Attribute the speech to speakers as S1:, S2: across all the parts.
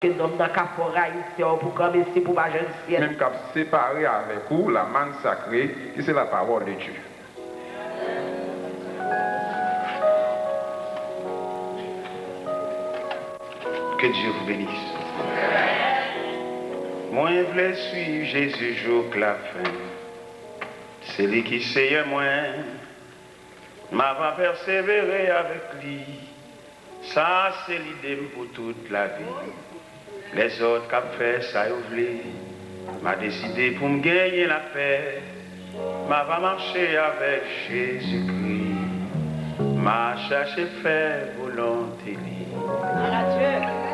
S1: Que l'homme n'a qu'à faire ici pour comme ici pour pas jeune ciel.
S2: Même qu'à séparer avec vous la manne sacrée, qui c'est la parole de Dieu.
S3: Que Dieu vous bénisse. Moi, je voulais suivre Jésus jour que la fin. C'est lui qui sait moi. M'a pas persévérer avec lui. Ça, c'est l'idée pour toute la vie. Les autres qui ont fait ça, ils voulaient. M'a décidé pour me gagner la paix. M'a pas marché avec Jésus-Christ. M'a cherché faire volonté.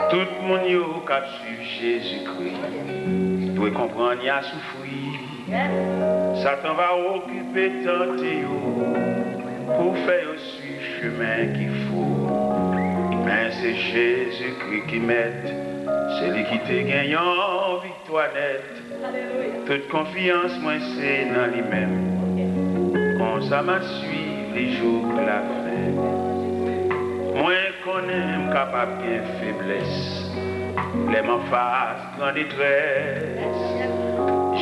S3: Tout le monde qui a suivi Jésus-Christ doit comprendre qu'il a souffert. Satan va occuper tenter pour faire suivre le chemin qu'il faut. Mais c'est Jésus-Christ qui m'aide. C'est lui qui te gagne en victoire nette. Toute confiance, moi, c'est dans lui-même. On ça m'a suivi les jours de la fin. Moi, qu'on aime capable de faiblesse. Les m'en face, grande détresse.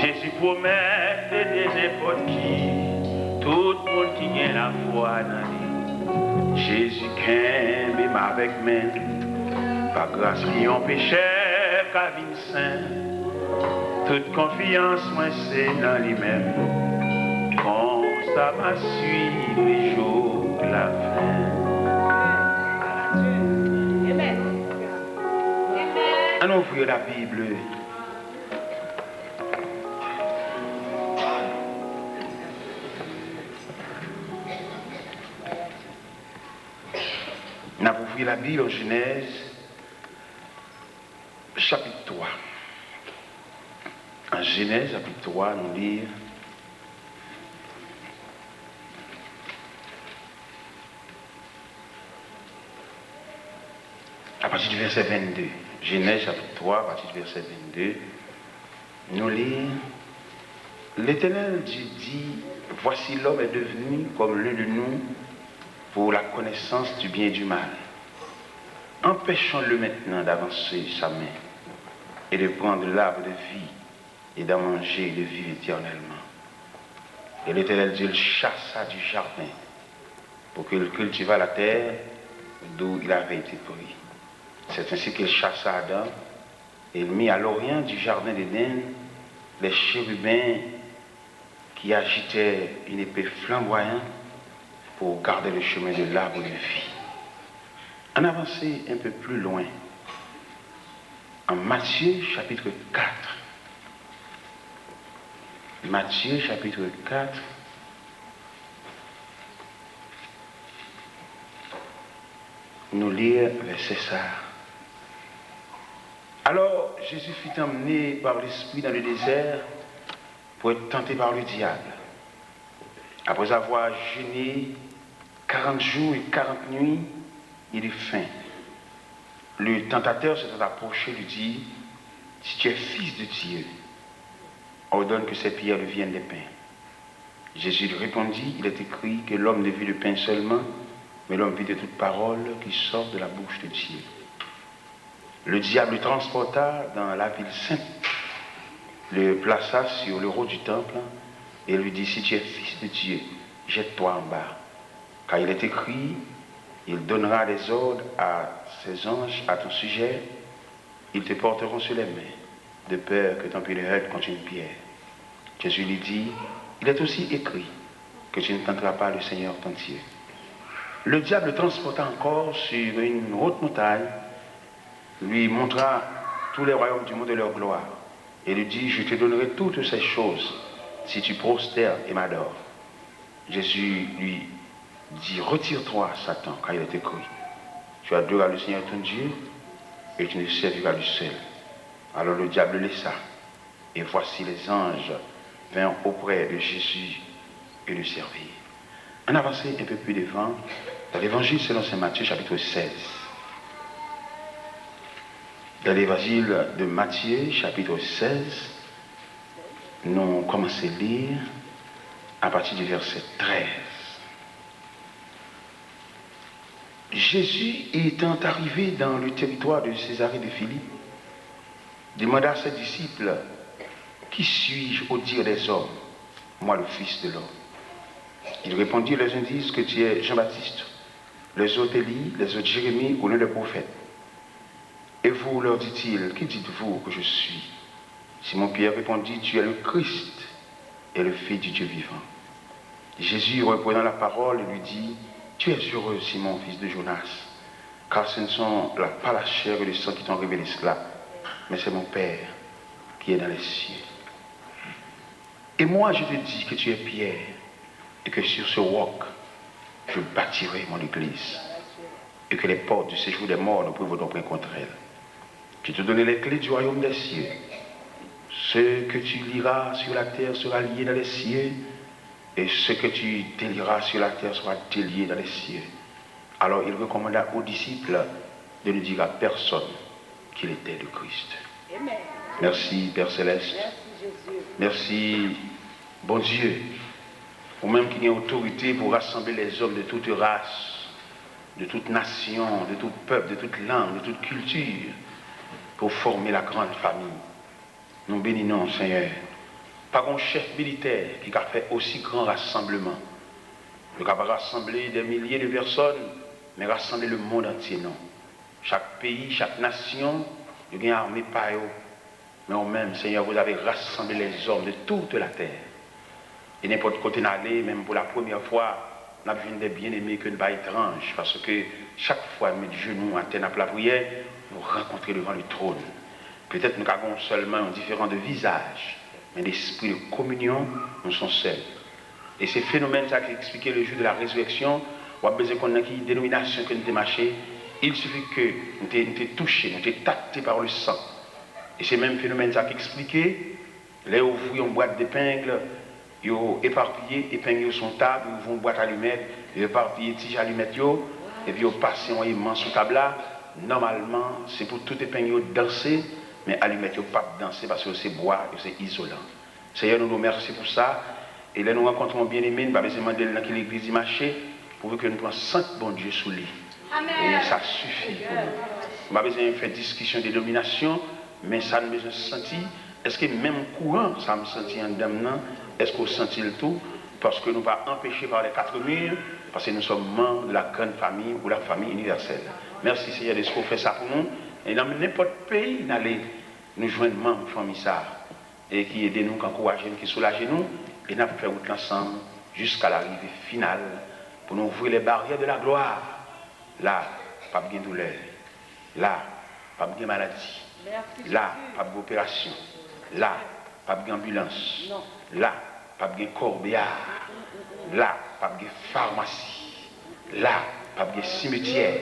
S3: Jésus promet d'aider n'importe qui. Tout le monde qui gagne la foi dans lui. Jésus qu'aime même avec main. Par grâce qui en péché, qu'à vin saint. Toute confiance, moi, c'est dans lui-même. Quand ça m'a suivi les jours de la fin. Allons ouvrir la Bible. On a ouvert la Bible en Genèse, chapitre 3. En Genèse, chapitre 3, nous lisons à partir du verset 22. Genèse, chapitre 3, à partir du verset 22, nous lisons l'Éternel Dieu dit, voici l'homme est devenu comme l'un de nous pour la connaissance du bien et du mal. Empêchons-le maintenant d'avancer sa main et de prendre l'arbre de vie et d'en manger et de vivre éternellement. Et l'Éternel Dieu le chassa du jardin pour qu'il cultivât la terre d'où il avait été pris. C'est ainsi qu'il chassa Adam et il mit à l'orient du jardin d'Éden les chérubins qui agitaient une épée flamboyante pour garder le chemin de l'arbre de vie. On avance un peu plus loin, en Matthieu chapitre 4. Matthieu chapitre 4. Nous lire verset ça. Alors Jésus fut emmené par l'Esprit dans le désert pour être tenté par le diable. Après avoir jeûné 40 jours et 40 nuits, il eut faim. Le tentateur s'est approché et lui dit, si tu es fils de Dieu, ordonne que ces pierres deviennent des pains. Jésus lui répondit, il est écrit que l'homme ne vit de pain seulement, mais l'homme vit de toute parole qui sort de la bouche de Dieu. Le diable le transporta dans la ville sainte, le plaça sur le haut du temple et lui dit, si tu es fils de Dieu, jette-toi en bas. Car il est écrit, il donnera des ordres à ses anges à ton sujet, ils te porteront sur les mains, de peur que ton pied ne heurte contre une pierre. Jésus lui dit, il est aussi écrit que tu ne tenteras pas le Seigneur ton Dieu. Le diable le transporta encore sur une haute montagne, lui montra tous les royaumes du monde et leur gloire, et lui dit, je te donnerai toutes ces choses si tu prosternes et m'adores. Jésus lui dit, retire-toi, Satan, car il est écrit, tu adoreras le Seigneur ton Dieu, et tu ne serviras lui seul. Alors le diable le laissa, et voici les anges vinrent auprès de Jésus et le servirent. On avance un peu plus devant, dans l'évangile selon saint Matthieu, chapitre 16. Dans l'évangile de Matthieu, chapitre 16, nous commençons à lire à partir du verset 13. Jésus étant arrivé dans le territoire de Césarée de Philippe, demanda à ses disciples, qui suis-je au dire des hommes, moi le Fils de l'homme? Il répondit, les uns disent que tu es Jean-Baptiste, les autres Élie, les autres Jérémie ou l'un des prophètes. Et vous, leur dit-il, qui dites-vous que je suis? Simon-Pierre répondit, tu es le Christ et le Fils du Dieu vivant. Jésus, reprenant la parole, lui dit, tu es heureux, Simon, fils de Jonas, car ce ne sont pas la chair et le sang qui t'ont révélé cela, mais c'est mon Père qui est dans les cieux. Et moi, je te dis que tu es Pierre, et que sur ce roc, je bâtirai mon église, et que les portes du séjour des morts ne prévaudront point contre elle. Je te donnerai les clés du royaume des cieux. Ce que tu liras sur la terre sera lié dans les cieux, et ce que tu délieras sur la terre sera délié dans les cieux. Alors il recommanda aux disciples de ne dire à personne qu'il était le Christ. Amen. Merci Père Céleste. Merci bon Dieu, ou même qui a autorité pour rassembler les hommes de toute race, de toute nation, de tout peuple, de toute langue, de toute culture, pour former la grande famille. Nous bénissons, Seigneur. Pas un chef militaire qui a fait aussi grand rassemblement. Il n'a pas rassemblé des milliers de personnes, mais rassembler le monde entier, non. Chaque pays, chaque nation, il y a une armée par eux. Mais au même, Seigneur, vous avez rassemblé les hommes de toute la terre. Et n'importe côté d'aller, même pour la première fois, on a besoin des bien-aimés que ne pas étrange, parce que chaque fois, mettre genoux à terre à la prière, nous rencontrer devant le trône. Peut-être nous avons seulement un différent de visage, mais l'esprit de communion, nous sommes seuls. Et ces phénomènes qui expliqué le jour de la résurrection, on a besoin qu'on ait une dénomination que nous avons marché. Il suffit que nous ayons touché, nous ayons tacté par le sang. Et ces mêmes phénomènes qui expliqué, les ouvriers en boîte d'épingles, ils ont éparpillé, épinglé sur table, ils vont boîte allumettes, ils ont éparpillé tige allumettes, et puis ils ont passé un aimant sur table là. Normalement, c'est pour tout épingle danser, mais allumettes, ils ne pas danser parce que c'est bois et c'est isolant. Seigneur, nous nous remercions pour ça. Et là, nous rencontrons bien-aimés, nous avons besoin de demander dans l'église marché, pour que nous prenions 5 bon Dieu sous lui. Et ça suffit pour nous. Nous avons besoin de faire discussion des dominations, mais ça nous besoin de sentir. Est-ce que même courant, ça me sentit en dame, est-ce qu'on sentit le tout? Parce que nous ne pas empêcher par les 4 murs, parce que nous sommes membres de la grande famille ou la famille universelle. Merci Seigneur de ce qu'on fait ça pour nous. Et dans n'importe quel pays, nous allons nous joindre membres de la famille ça. Et qui aide nous, qui encourage nous, qui soulage nous. Et nous allons faire route ensemble jusqu'à l'arrivée finale pour nous ouvrir les barrières de la gloire. Là, pas de douleur. Là, pas de maladie. Là, pas d'opération. Là, pas d'ambulance. Là, pas de corbillard. Là, pas de pharmacie. Là, pas de cimetière.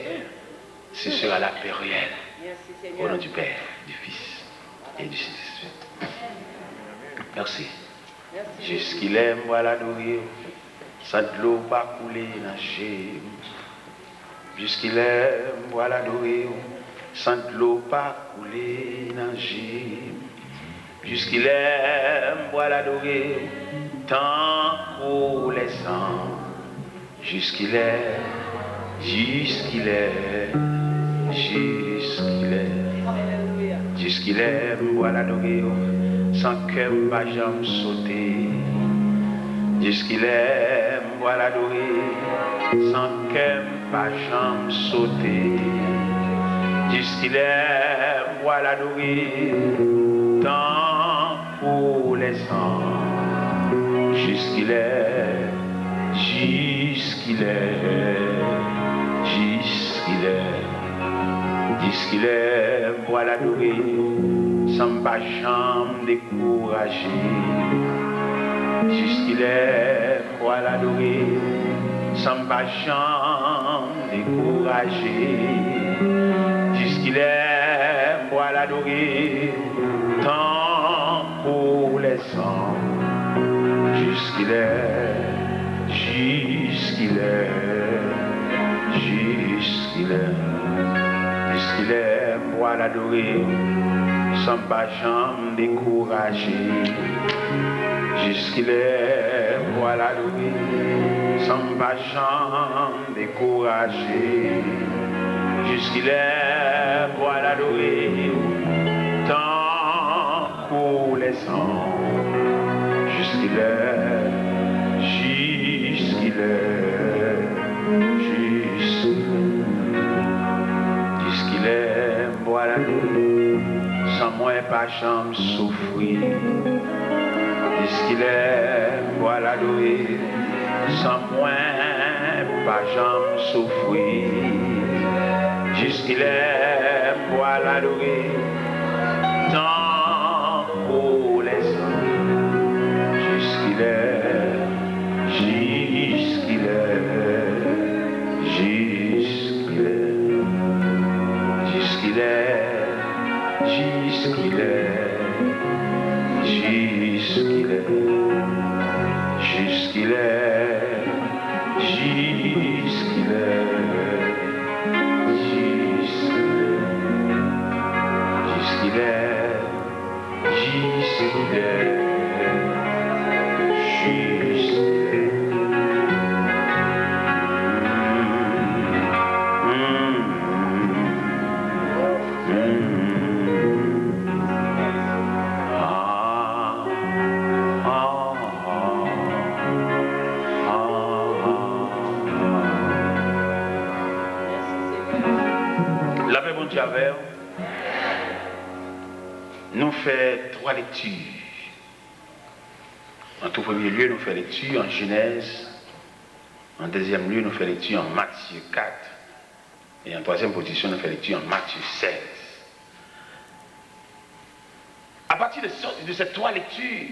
S3: Ce sera la paix réelle. Au nom du Père, du Fils et du Saint-Esprit. Merci. Jusqu'il aime, voilà nourrir. Sans de l'eau pas couler dans chez. Jusqu'il aime, voilà nourrir. Sans de l'eau pas couler dans chez. Jusqu'il aime, voilà nourrir. Tant pour les sangs. Jusqu'il est, jusqu'il est, jusqu'il est. Jusqu'il aime, voilà nourrir. Sans que ma jambe sauter. Jusqu'il aime, voilà nourrir. Sans que ma jambe sauter. Jusqu'il aime, voilà nourrir. Tant pour les ans. Jusqu'il est, jusqu'il est, jusqu'il est. Jusqu'il aime, voilà nourrir. Sans pas jamais décourager. Jusqu'il est, voilà nourrir. Sans pas jamais décourager. Jusqu'il est, voilà nourrir. Tant pour les sangs. Jusqu'il est, jusqu'il est, jusqu'il est. Jusqu'il est, voilà nourrir. Sans pas jamais décourager. Jusqu'il est, voilà nourrir. Sans pas jamais décourager. Jusqu'il est, voilà nourrir. Tant les ans, jusqu'il est, jusqu'il est, voilà, sans moi pas jamais souffrir, jusqu'il est, voilà, sans moi pas jamais souffrir, jusqu'il est, voilà, tant pour les hommes, jusqu'il est, jusqu'il est, jusqu'il est, jusqu'il est, jusqu'il est, jusqu'il est, jusqu'il est, jusqu'il est. L'abbé Bondiaver nous fait 3 lectures. En tout premier lieu, nous fait lecture en Genèse. En deuxième lieu, nous fait lecture en Matthieu 4. Et en troisième position, nous fait lecture en Matthieu 16. À partir de ces 3 lectures,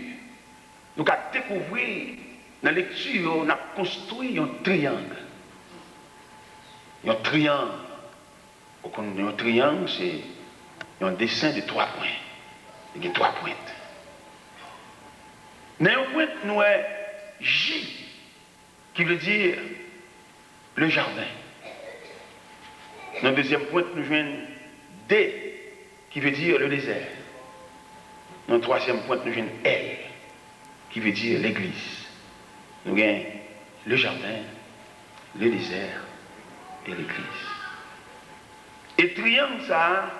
S3: nous avons découvert, dans la lecture, on a construit un triangle. Un triangle. Un triangle, c'est un dessin de 3 points. Il y a 3 pointes. Dans un point, nous avons J, qui veut dire le jardin. Dans le deuxième point, nous avons D, qui veut dire le désert. Dans le troisième point, nous avons L, qui veut dire l'église. Nous avons le jardin, le désert et l'église. Et triangle, ça,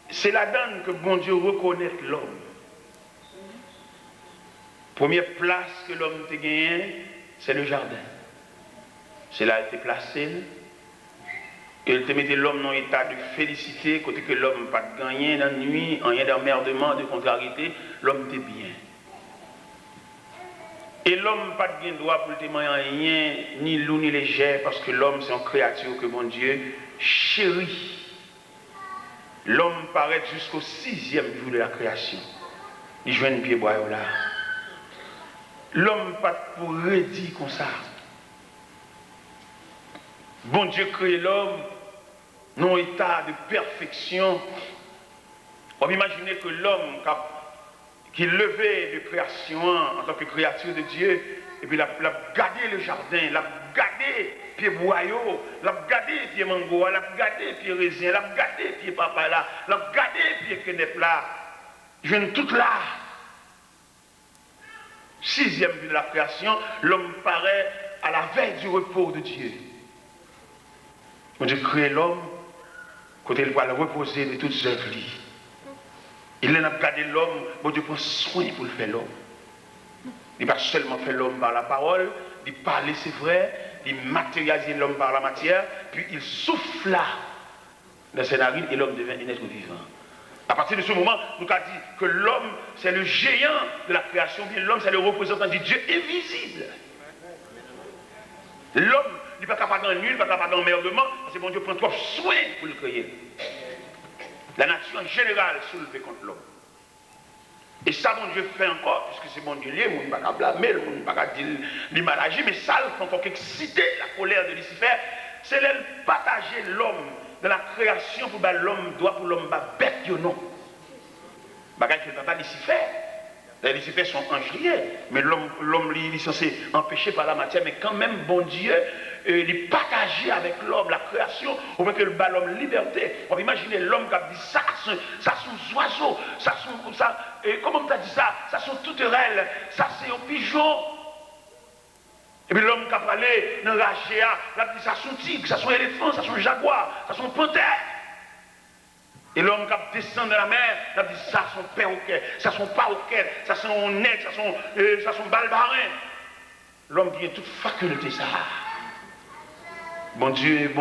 S3: c'est la donne que bon Dieu reconnaît l'homme. Première place que l'homme a gagnée, c'est le jardin. C'est là qu'il a été placé. Et il te mettait l'homme dans un état de félicité, côté que l'homme n'a pas gagné dans la nuit, en rien d'emmerdement, de contrariété, l'homme était bien. Et l'homme n'a pas de droit pour le témoigner rien, ni lourd ni léger, parce que l'homme c'est une créature que mon Dieu chérit. L'homme paraît jusqu'au 6e jour de la création. Il joue un pied bois là. L'homme pas pour redire comme ça. Bon Dieu crée l'homme dans un état de perfection. On peut imaginer que l'homme qui levé de création en tant que créature de Dieu, et puis il a gardé le jardin, il a gardé pied boyau, il a gardé pied mango, il a gardé pied raisin, il a gardé pied papa là, il a gardé pied quenep là. Je viens tout là. 6e vue de la création, l'homme paraît à la veille du repos de Dieu. Bon Dieu crée l'homme, quand il va le reposer de toutes ses œuvres. Il n'a pas gardé l'homme, bon Dieu prend soin pour le faire l'homme. Il n'a pas seulement fait l'homme par la parole, il parlait c'est vrai, il matérialisait l'homme par la matière, puis il souffla dans ses narines et l'homme devient un être vivant. À partir de ce moment, nous avons dit que l'homme, c'est le géant de la création, bien l'homme, c'est le représentant du Dieu invisible. L'homme, il n'est pas capable d'en nul, il n'est pas capable d'emmerdement, parce que bon Dieu prend trop soin pour le créer. La nature en général est soulevée contre l'homme. Et ça, mon Dieu fait encore, puisque c'est mon Dieu lié, mon Dieu ne peut pas blâmer, mon Dieu ne peut pas dire qu'il mal agi, mais ça, il faut encore exciter la colère de Lucifer, c'est de partager l'homme de la création pour l'homme doit pour l'homme bête ou non. Bagage que pas Lucifer. Les Lucifer sont anges, mais l'homme il est censé empêcher par la matière, mais quand même bon Dieu il est partagé avec l'homme, la création, on veut que le bas l'homme liberté. On peut imaginer l'homme qui a dit ça sont oiseaux, comment tu as dit ça? Ça sont touterelles, ça c'est un pigeon. Et puis l'homme qui a parlé dans la GA, il a dit ça sont tigres, ça sont éléphants, ça sont jaguars, ça sont panthères. Et l'homme qui descend dans la mer, il a dit ça son perroquet, ça son paroquet, ça son nègre, ça son balbarin. L'homme qui a toute faculté ça. Bon Dieu,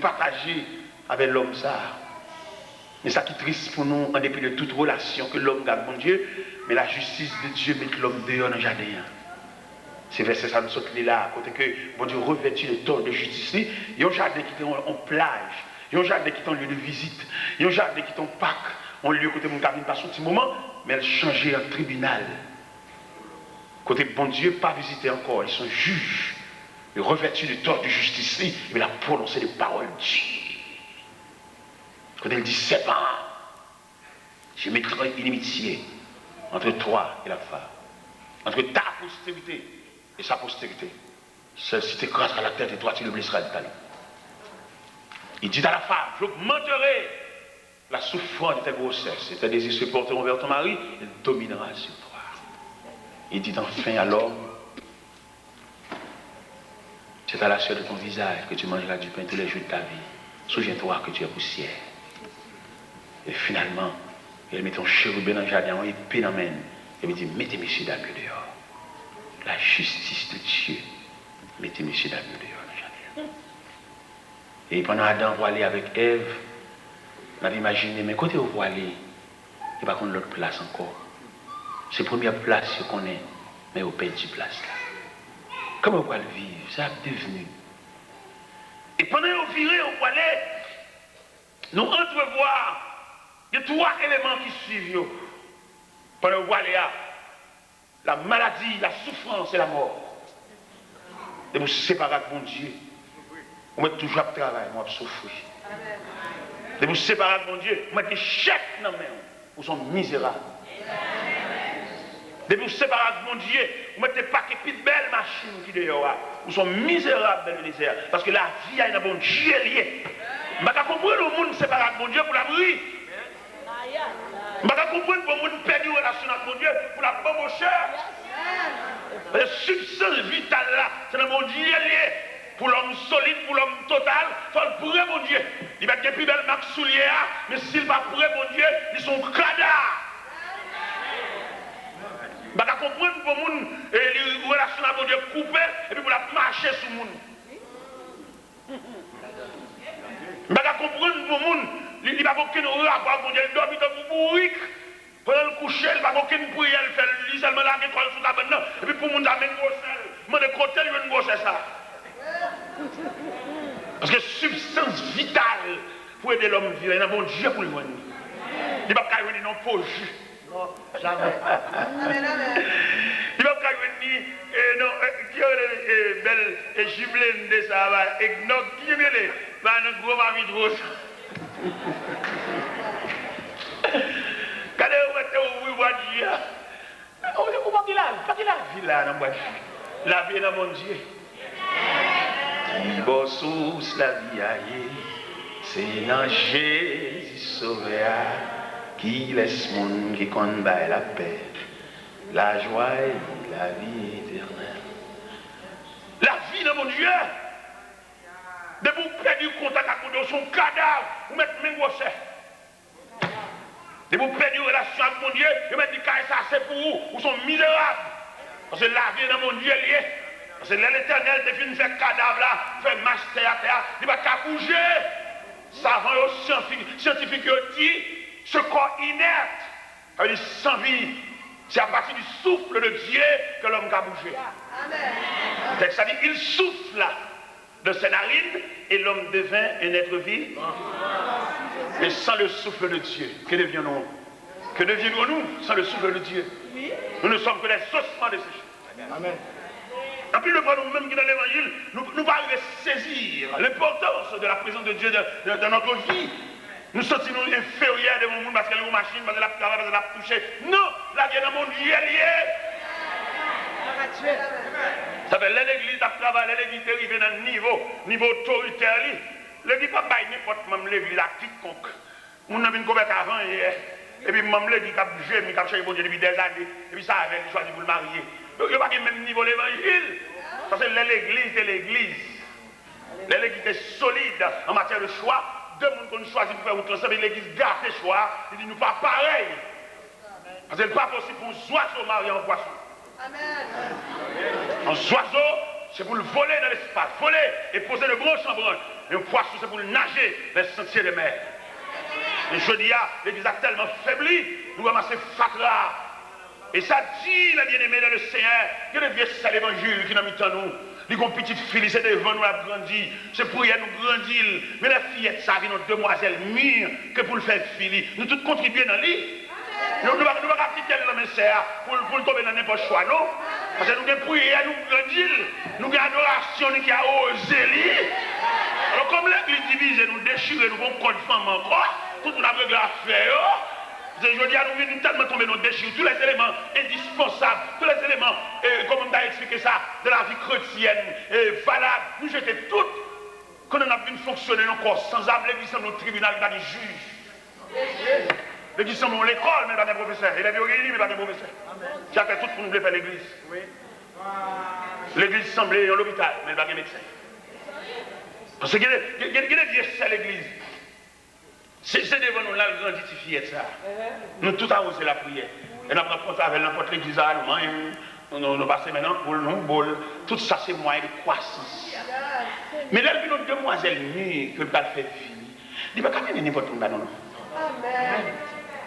S3: partagé avec l'homme ça. Mais ça qui est triste pour nous, en dépit de toute relation que l'homme garde, bon Dieu, mais la justice de Dieu met l'homme dehors dans le jardin. C'est verset ça nous sommes là, côté que bon Dieu revêtit le tort de justice. Il y a un jardin qui est en plage, il y a un jardin qui est en lieu de visite, il y a un jardin qui est en Pâques, en lieu côté mon cabine passe un petit moment, mais elle changeait en tribunal. Côté bon Dieu, pas visité encore, ils sont juges. Il revêtit le tort de justice, il a prononcé des paroles dures. Quand il dit c'est pas, je mettrai une inimitié entre toi et la femme, entre ta postérité et sa postérité. Celle-ci t'écrasera la tête et toi tu le blesseras le talon. Il dit à la femme, j'augmenterai la souffrance de ta grossesse et tes désirs se porteront vers ton mari, il dominera sur toi. Il dit enfin à l'homme, c'est à la sueur de ton visage que tu mangeras du pain tous les jours de ta vie. Souviens-toi que tu es poussière. Et finalement, il met ton chérubin dans le jardin, il épée dans la main. Et il dit, mettez messieurs dames dehors. La justice de Dieu. Mettez messieurs dames dehors dans le jardin. Et pendant Adam voilé avec Ève, on avait imaginé, mais côté au voilé, il n'y a pas qu'on l'autre place encore. C'est la première place qu'on est, mais au pays de place là. Comment on va le vivre? Ça a devenu. Et pendant qu'on virait au voilé, nous entrevoir. Il y a trois éléments qui suivent. Pendant le voilé, la maladie, la souffrance et la mort. Et vous séparez de mon Dieu. Vous mettez toujours à travail, moi, à souffrir. Et vous séparez de mon Dieu, vous mettez chèques dans la main. Vous sont misérables. Et vous séparez de mon Dieu, vous mettez pas que de belles machines qui dehors. Vous sont misérables dans le désert. Parce que la vie a un bon Dieu lié. Je ne comprends pas le monde séparé de mon Dieu pour la brûler. Je ne comprends pas le monde perdu en relation avec mon Dieu pour la bombe chère. La substance vitale là, c'est dans mon Dieu lié. Pour l'homme solide, pour l'homme total, il faut le pourrir mon Dieu. Il va être plus belle marque soulier, mais s'il va pourrir mon Dieu, ils sont cadavres. Je ne comprends pas le monde les relations avec mon Dieu coupées et puis pour la marcher sur le monde. Je ne comprends pas le monde. Il n'y a pas aucun rapport avec mon Dieu. Il dort dans le bourrique. Pendant le coucher, il n'y a pas aucune prière. Il fait seulement la étoile sous la main. Et puis pour le monde, il y a une grosse selle. Moi, de côté, il y a une grosse ça. Parce que substance vitale pour aider l'homme à vivre. Il y a un bon Dieu pour le monde. Il n'y a pas qu'à venir non pour jus. Non, jamais. Il n'y a pas qu'à venir non, qui est belle et jublée de ça. Et non, qui est belle. Un gros mari de rose. Quand vous êtes au bois de Dieu, on va qu'il a vie là dans la vie dans mon Dieu. Qui bosse la vie aïe, c'est dans Jésus sauveur qui laisse monde qui combat la paix, la joie et la vie éternelle. La vie dans mon Dieu. De vous perdre du contact avec son cadavre, vous mettez mes grosses. De vous perdre une relation avec mon Dieu, vous mettez des ça c'est pour vous, vous sont misérables. Parce que la vie dans mon Dieu lié. Parce que l'éternel définit ce cadavre là, fait marche terre à terre, il va pas bouger. Savant et scientifique dit, ce corps inerte, ça veut dire sans vie. C'est à partir du souffle de Dieu que l'homme va bouger. Amen. Ça dit, il souffle là. De ses narines, et l'homme devint un être vivant. Mais sans le souffle de Dieu, que deviendrons-nous? Que deviendrons-nous sans le souffle de Dieu? Nous ne sommes que les ossements de ces choses. Amen. En plus, le fois nous-mêmes qui dans l'évangile, nous pas arriver à saisir l'importance de la présence de Dieu dans notre vie. Nous sentons inférieurs devant le monde parce qu'il y a une machine, parce qu'il y a travail, parce qu'il y a touché. Non, la vie dans mon Dieu est liée. Ça fait l'église a travaillé, l'église est arrivée dans le niveau autoritaire. L'église n'a pas n'importe même l'église à quiconque. On a une conversion avant hier. Et puis même l'église a bougé, mais a cherché bon Dieu depuis des années. Et puis ça avait choisi pour le marier. Donc il n'y a pas le même niveau l'évangile. Parce que l'église est l'église. L'église est solide en matière de choix. deux personnes qu'on choisit pour faire autre ensemble, l'église garde ses choix, il dit nous pas pareil. Parce que ce n'est pas possible pour un oiseau marier en poisson. Un oiseau, c'est pour le voler dans l'espace, voler et poser le gros chambranle. Et un poisson, c'est pour le nager dans les sentiers de mer. Et je dis, l'église a tellement faibli, nous ramassons fatra. Et ça dit, les bien-aimés dans le Seigneur, que le vieux c'est l'évangile qui n'a mis en nous. Les petites filles, c'est devant nous à grandir. C'est pour y nous grandir. Mais les fillettes, ça, ils ont demoiselles mûres que pour le faire filer. Nous tous contribuer dans l'île. Nous ne pouvons pas quitter le ministère pour tomber dans n'importe quoi, non? Parce que nous avons prié, nous grandir. Nous avons adoration qui a osé lire. Alors, comme l'église divisée, nous déchirer, nous avons code femme encore. Tout le monde a réglé à faire. Je dis à nous, nous tellement tomber dans le déchir, tous les éléments indispensables, tous les éléments, comme on a expliqué ça, de la vie chrétienne, valables, nous jeter toutes, quand on a pu fonctionner encore sans âme, l'église semble au tribunal, il y a des juges. L'église semble à l'école, mais pas des professeurs. Il est réuni, mais pas des professeurs. J'ai fait tout pour nous faire l'église. L'église semblait à l'hôpital, mais pas des médecins. Parce qu'il y a des vieux à l'église. C'est devant nous là, nous identifier ça. Nous tout à osé la prière. Et nous avons avec n'importe l'église allemand, nous passons maintenant pour nous, bol. Tout ça, c'est moyen de croissance. Mais là, il y a une demoiselle nue que le bal fait fini. Il ne va pas venir n'importe où, non.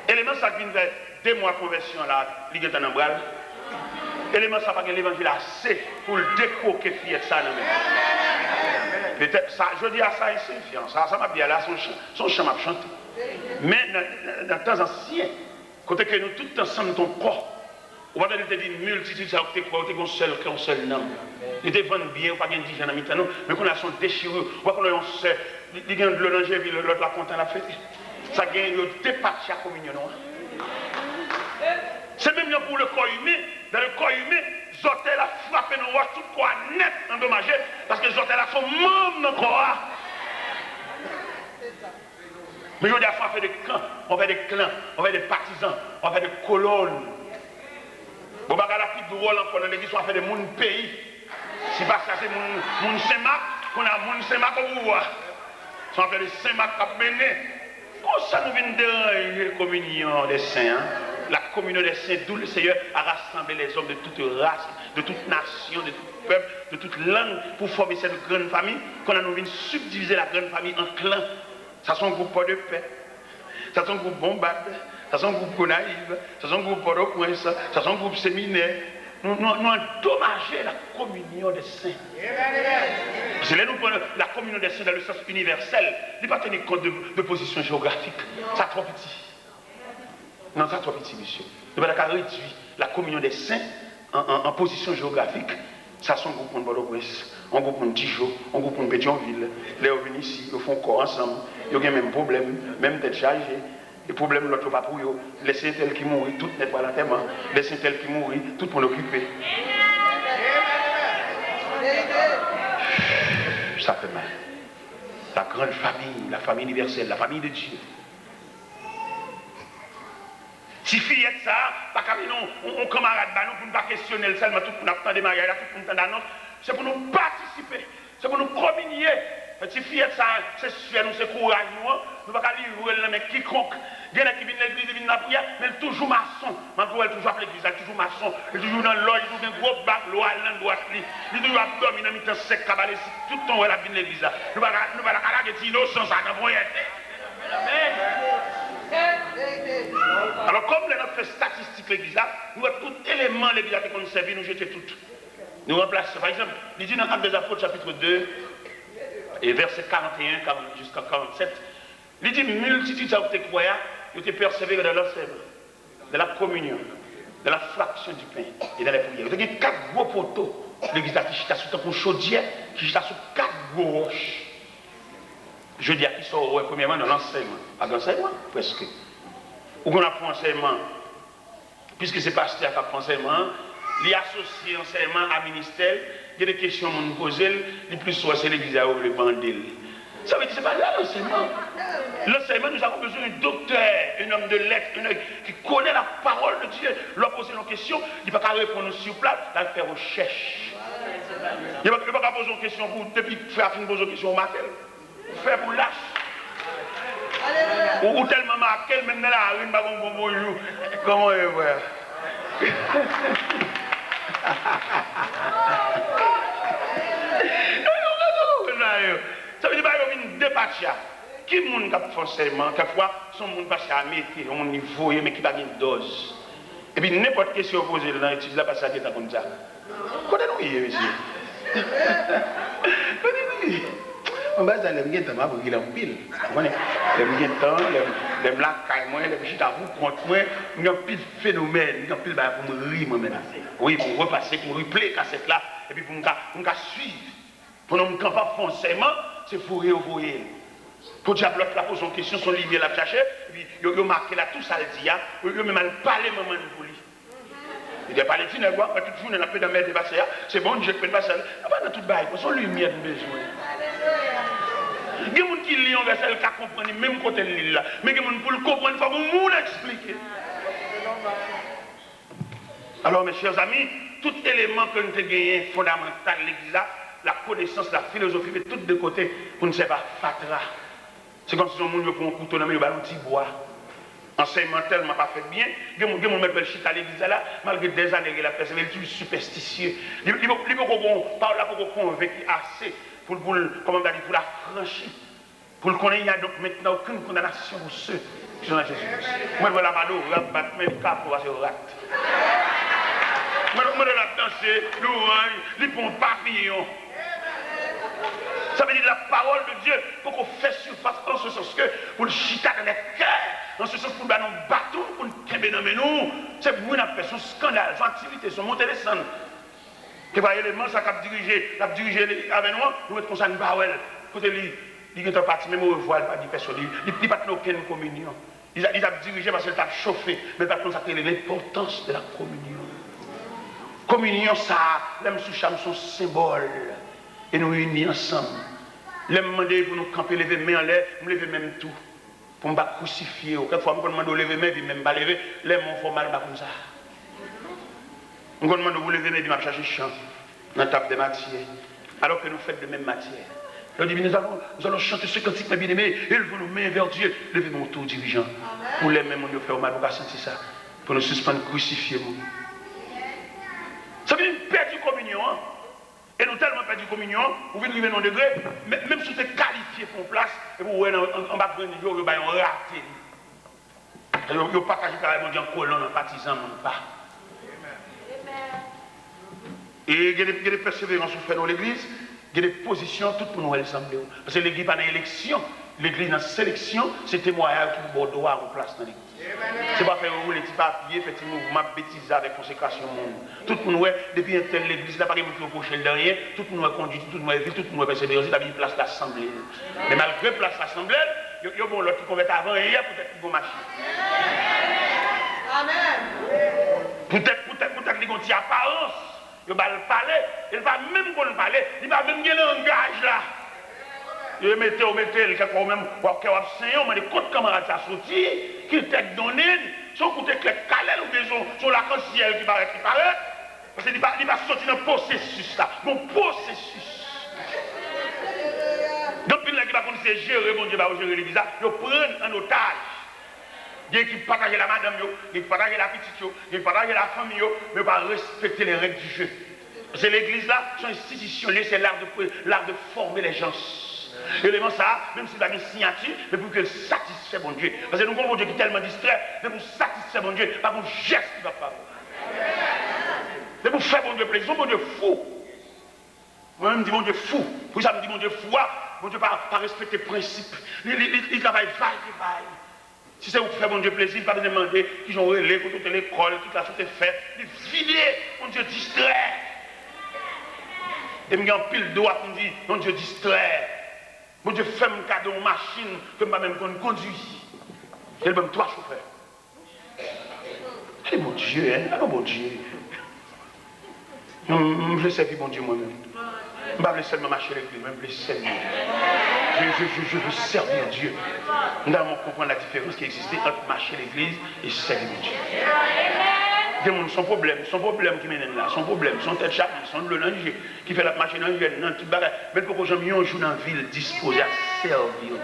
S3: Élément, ça vient vers 2 mois de conversion là, il est en embral. Élément, ça va gagner l'évangile assez pour le décoquer fille ça. Ça, je dis à ça insignifiant, ça m'a bien là, son chant m'a chanté. Mais dans le temps ancien, quand nous tous ensemble ton corps, on va te dire une multitude, ça va être un seul nom. Ils te vendent bien, pas bien 10 gens dans le temps, mais qu'on a son déchirure, on va qu'on a un seul, il gagne de l'oranger, puis l'autre la content la fête. Ça gagne deux parties à communion. C'est même pour le corps humain, dans le corps humain, Zotel a frappé nos roches, tout quoi net endommagé, parce que Zotel a son membre dans le corps. Mais on a frappé des camps, on fait des clans, on fait des partisans, on fait des colonnes. Bon, bah, la petite drôle encore dans l'église, on fait des mondes pays. Si pas ça, c'est mon Saint-Marc, qu'on a mon Saint-Marc au pouvoir. Si on fait des Saint-Marc à mener. Comment ça nous vient de la communion des saints? La communion des saints, d'où le Seigneur a rassemblé les hommes de toute race, de toute nation, de tout peuple, de toute langue, pour former cette grande famille, qu'on a nous vient subdiviser la grande famille en clans. Ça sont un groupe de paix, ça sont un groupe bombade, ça sont un groupe Gonaïve, ça sont un groupe Port-au-Prince, ça sont un groupe séminaire. Nous endommageons la communion des saints. Parce que là, nous prenons la communion des saints dans le sens universel. Il ne pas tenir compte de position géographique. Ça trop petit. Non, ça trop petit, monsieur. Nous ne pouvons pas réduire la communion des saints en position géographique. Ça, c'est un groupe de Port-au-Prince, un groupe de Dijon, un groupe de Pétionville. Là, ils viennent ici, ils font corps ensemble. Ils ont le même problème, même tête chargée. Le problème, l'autre pas pour eux. Laissez tel qui mourit, tout n'est pas l'enterrement. Laissez tel qui mourit, tout pour l'occuper. Ça fait mal. La grande famille, la famille universelle, la famille de Dieu. Si fillette ça, pas comme on camarade, nous pour ne pas questionner seulement tout pour nous attendre des mariages, tout pour nous attendre, c'est pour nous participer, c'est pour nous communier. Si fillette ça, c'est sûr, nous c'est courage, nous ne pouvons pas livrer, mais quiconque. Il y en a qui viennent à l'église, ils viennent à la prière, mais ils sont toujours maçons. Maintenant, elle toujours à l'église, elle est toujours maçon. Elle est toujours dans l'eau, il y a un gros bac, l'eau, elle est dans droite. Il est toujours abdomen, il est sec, cabalé, tout le temps, elle a venu à l'église. Nous ne pouvons pas la dire innocence, ça n'a pas été. Alors, comme nous avons fait statistique l'église, nous avons tout élément l'église qu'on nous servi, nous jeter tout. Nous remplaçons, par exemple, il dit dans Actes des Apôtres, chapitre 2, et verset 41 jusqu'à 47, il dit multitude ça vous croyez, vous étiez persévérés dans l'enseignement, dans la communion, dans la fraction du pain et dans les prières. Vous avez 4 gros poteaux, l'église qui chita sur une chaudière, qui chita sur 4 gros roches. Je dis à qui sont premièrement dans l'enseignement. À l'enseignement, presque. Ou qu'on apprend enseignement, puisque c'est pasteur qui apprend enseignement, il associe enseignement à ministère, il y a des questions qu'on nous pose, les plus souvent c'est l'église à ouvrir le bandel. Ça veut dire que ce n'est pas là l'enseignement. L'enseignement, nous avons besoin d'un docteur, un homme de lettres, un homme qui connaît la parole de Dieu. Leur poser nos questions, il ne peut pas répondre sur place, il va faire recherche. Il ne peut pas poser une question pour, depuis faire une pose une question au matin. Faire pour lâche. Ou tellement marqué, maintenant la rue, pas bon bonjour. Comment est frère? Ça veut dire qu'il y a une dépasse. Qui est le monde qui a forcément, quelquefois, son monde passe à mettre, on niveau, mais qui n'a pas une dose. Et puis n'importe quelle question posée dans l'étude, là, parce que c'est comme ça. Quand nous y est, monsieur? On va dire que les gens sont pile. Les gens les la caille, les gens vous contre moi, il y a pile phénomène, il y a pile pour me rire moi-même. Oui, pour repasser, pour replayer cassette là, et puis pour me suivre. Pour ne pas forcément, c'est pour réouvrir. Pour diable là pose une question, son livre là chercher, et puis il a marqué là tout ça le dit, il a même parlé maman pour lui. Il a parlé de finalement, quand tout le monde a fait de mettre dépasser, c'est bon, je peux passer. Pas dans tout bail, son lumière de besoin. Il y a des gens qui lisent un verset qui comprennent même côté de l'île là, mais il y a des gens pour le comprendre, il faut que nous expliquer. Alors mes chers amis, tout élément que nous avons gagné fondamental l'église là, la connaissance, la philosophie, mais tout de côté, pour ne pas faire fatra. C'est comme si on monde prend un couteau dans le petit bois. Enseignement tellement pas fait bien, il y a des gens qui mettent le chita à l'église là, malgré des années que la personne est superstitieux. Il y a des gens qui parlent là pour convaincre assez, pour la franchir. Pour le connaître, il n'y a donc maintenant aucune condamnation pour ceux qui sont à Jésus. Moi, je vais la mano, même cap pour passer au rat. Moi, je vais la danser, l'orange, les pompes papillons. Ça veut dire la parole de Dieu pour qu'on fasse surface en ce sens que pour le chita dans les cœurs, en ce sens pour nous bâton, pour nous tomber dans nous. C'est pour nous faire son scandale, son activité, son montée descendre. Que par élément, ça a dirigé avec nous, nous mettons ça une parole. Côté lui, il est parti, même au revoir, il n'a pas dit personne, il n'a pas aucune communion. Il a dirigé parce qu'il a chauffé, mais par contre, ça a l'importance de la communion. Communion, ça, l'aime sous cham son symbole. Et nous unis ensemble. Les demander pour nous camper, lever main en l'air, nous lever même tout. Pour ne pas crucifier. Quelquefois, je demande de lever main, puis même pas lever, les mains font mal comme ça. Je demande de vous lever main, puis je chercher chant dans la table de matière. Alors que nous faisons de même matière. Je dis, nous allons chanter ce cantique, mes bien-aimés, élevons nos mains vers Dieu. Levez mon tour dirigeant. Pour les mêmes, nous faire mal, pour sentir ça. Pour nous suspendre, crucifier. Ça veut dire une perte de communion. Hein? Et nous tellement perdu communion, vous venez arriver dans un degré, même si vous êtes qualifié pour une place, et vous voyez en bas de vous, vous avez raté. Vous partagez carrément en colon, en partisan, non pas. Et il y a des persévérances que vous faites dans l'église, il y a des positions, toutes pour nous ressembler. Parce que l'église n'est pas dans l'élection, l'église dans la sélection, c'est témoignage qui vous doit avoir place dans l'église. C'est pas faire rouler les petits papiers, faire des mouvements bêtises avec consécration monde. Tout le monde, depuis un tel l'église, il n'a pas de reprocher le derrière, tout le monde conduit, tout le monde vit, tout le monde persévère, il a mis place l'assemblée. Mais malgré place l'assemblée, il y a bon l'autre qui convert avant et hier, peut-être qu'ils vont marcher. Amen. Peut-être qu'ils ont une apparence, il va le parler, il va même qu'on le parler, il va même gagner un langage là. Il mettez, quelquefois même, on des côtes camarades à sortir, qui t'a donné, son côté calé ou bien son l'arc-en-ciel qui paraît. Parce qu'il va sortir dans le processus là, mon processus. Donc, il qui va commencer à gérer, bon Dieu, va gérer l'église, il prend en otage. Il y a qui partage la madame, il partage la petite, il partage la famille, mais il va respecter les règles du jeu. Parce que l'église là, son institution, c'est l'art de former les gens. Élément ça, même s'il a une signature, mais pour que satisfait mon Dieu. Parce que nous avons un Dieu qui est tellement distrait, mais pour satisfaire mon Dieu, pas mon geste qui va pas. Mais pour faire mon Dieu plaisir, mon Dieu fou. Moi-même, je dis mon Dieu fou. Pour ça, je me dis mon Dieu fou, mon Dieu pas respecter le principe. Il travaille vaille. Si c'est pour faire mon Dieu plaisir, il ne va pas demander qu'ils ont relais pour toute l'école, toute la chose est faite. Il vider, mon Dieu distrait. Et il y a un pile d'eau qui me dit, mon Dieu distrait. Mon Dieu fait un cadeau en machine que je même conduit. Et même trois chauffeurs. C'est mon Dieu, hein? Ah non, mon Dieu. Je veux servir mon Dieu moi-même. Je ne veux pas seulement marcher avec lui, je veux servir. Je veux servir Dieu. Nous devons comprendre la différence qui existait entre marcher à l'église et servir Dieu. Des gens, son problème qui mène là, son problème, son tête chapeau, son le langer, qui fait la machine en jeune, dans toute bagarre. Mais pourquoi j'aime un jour dans la ville disposé à servir Dieu.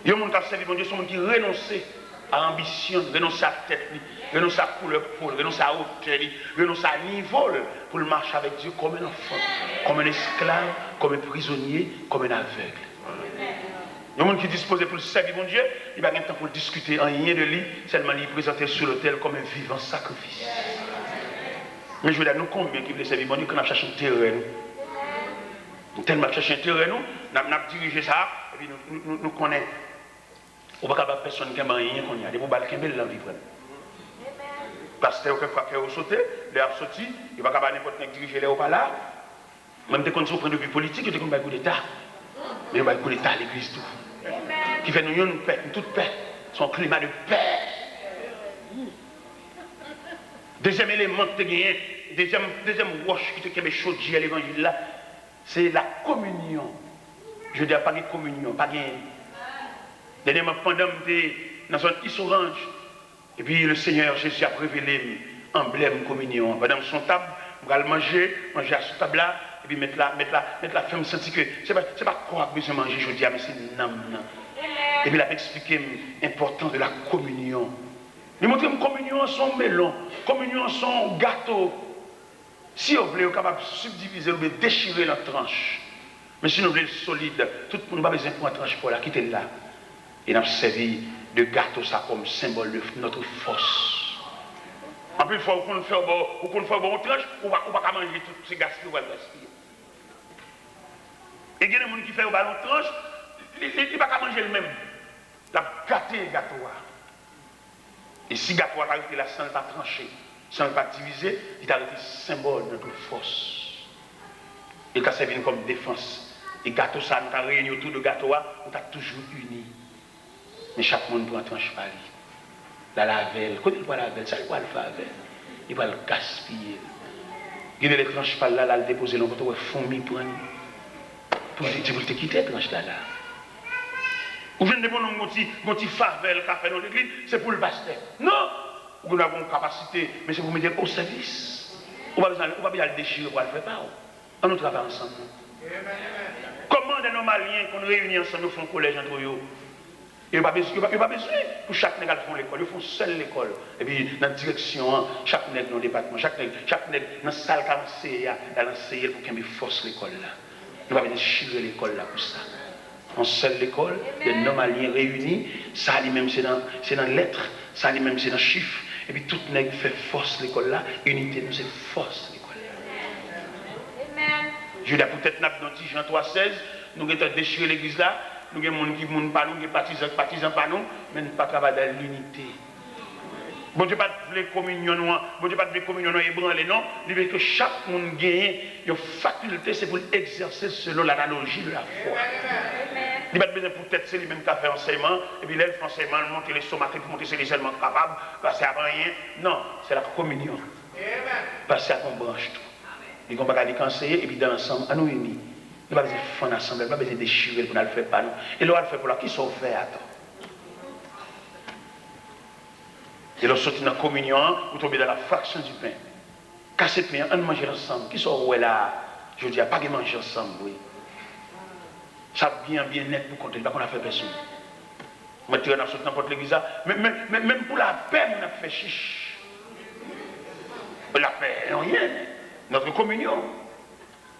S3: Il y a des gens qui ont servi bon Dieu, sont des gens qui renoncent à l'ambition, renoncent à la tête, renoncent à la couleur peau, renoncent à la hauteur, renoncent à niveau pour marcher avec Dieu comme un enfant, comme un esclave, comme un prisonnier, comme un aveugle. Il y a des gens qui sont disposés pour servir bon Dieu, il n'y a pas de temps pour discuter en rien de lui, seulement lui présenter sur l'autel comme un vivant sacrifice. Mais je veux dire, nous combien qui veulent servir bon Dieu quand on cherche un terrain, nous tellement chercher un terrain, nous avons dirigé ça, et puis nous connaissons. On ne peut pas personne qui a rien qu'on y a, des balles qui ont dans vie. Parce que quelquefois qu'il a sauté, il a sorti, il ne va pas n'importe qui diriger les hauts par là. Même des conditions de vue politique, il y a des coup d'État. Mais il y a des coup d'État à l'église tout. Qui fait nous une paix, une toute paix. Son climat de paix. Deuxième élément que tu as gagné, deuxième roche qui te chaud à l'évangile là, c'est la communion. Je veux dire, pas de communion, pas de. Dernièrement, pendant que j'étais dans un petit orange, et puis le Seigneur Jésus a révélé l'emblème communion. Pendant son table, on va manger à ce table là, et puis mettre la femme sentir que c'est pas quoi que besoin manger, je dis, mais c'est nam. Et puis il a expliqué l'importance de la communion. Il montre que communion son melon, communion son gâteau. Si vous voulez, vous êtes capable de subdiviser, vous pouvez déchirer la tranche. Mais si vous voulez solide, tout le monde n'a pas besoin de tranche pour la quitter là. Et nous avons servi de gâteau ça comme symbole de notre force. En plus, il faut qu'on fasse bon tranche, on ne va pas manger tous ces gaspilles, on va gaspiller. Et il y a des gens qui font un ballon tranche, il ne va pas manger le même. Il a gâté le gâteau. Et si le gâteau a arrêté là, sans ne pas trancher, sans ne pas diviser, il a arrêté symbole de notre force. Il a servi comme défense. Et gâteau ça, nous avons réuni autour de gâteau, on a toujours unis. Mais chaque monde prend un tranche par lui. La lavelle, quand il voit la lavelle, ça il va le faire avec. Il va le gaspiller. Il y a des tranches par là, il déposer dans votre fourmi pour te quitter, tranche là. Ou je ne demande pas un petit favel qu'a fait dans l'église, c'est pour le pasteur. Non! Vous avez une capacité, mais c'est pour me dire au service. On va bien le déchirer pour le faire pas. On nous travaille ensemble. Comment des Maliens qu'on réunit ensemble, nous font un collège entre eux? Il n'y a pas besoin pour chaque nègre faire l'école, ils font seul l'école. Et puis dans la direction, chaque nègre dans le département, chaque nègre dans la salle qui a enseigné pour qu'il y ait force l'école là. Nous ne pouvons pas déchirer l'école là pour ça. En seule l'école, des Maliens réunis, ça lui-même c'est dans lettres, ça lui-même c'est dans chiffres. Et puis tout nègre fait force l'école là, unité nous c'est force l'école là. Je veux dire peut-être dans Jean 3,16, nous avons déchiré l'église là. Nous avons des gens qui ne pas nous, des partisans pas nous, mais nous ne pas travailler dans l'unité. Bon Dieu pas de communion, bon Dieu pas de communion ébranlée, non. Il veut que chaque monde gagne une faculté, c'est pour l'exercer selon l'analogie de la foi. Il n'y a pas besoin pour peut-être c'est lui-même qui a fait enseignement, et puis là, il fait enseignement, monter les somatés pour monter c'est les seulement capables, parce que c'est rien. Non, c'est la communion. Parce que c'est qu'on branche tout. Et qu'on va aller conseiller, et puis dans l'ensemble, à nous unis. Nous ne pouvons pas faire ensemble, nous ne pouvons pas déchirer pour ne le faire pas nous. Et là, on le fait pour là, qui sont faits à temps. Et là, sortir dans la communion, vous tombez dans la fraction du pain. Casser le pain, on mange ensemble. Qui sont où là? Je dis, pas de manger ensemble, oui. Ça bien net pour compter, pas qu'on a fait personne. Maintenant, on a sorti n'importe l'église, même pour la paix, on a fait chiche. La paix, rien. Notre communion.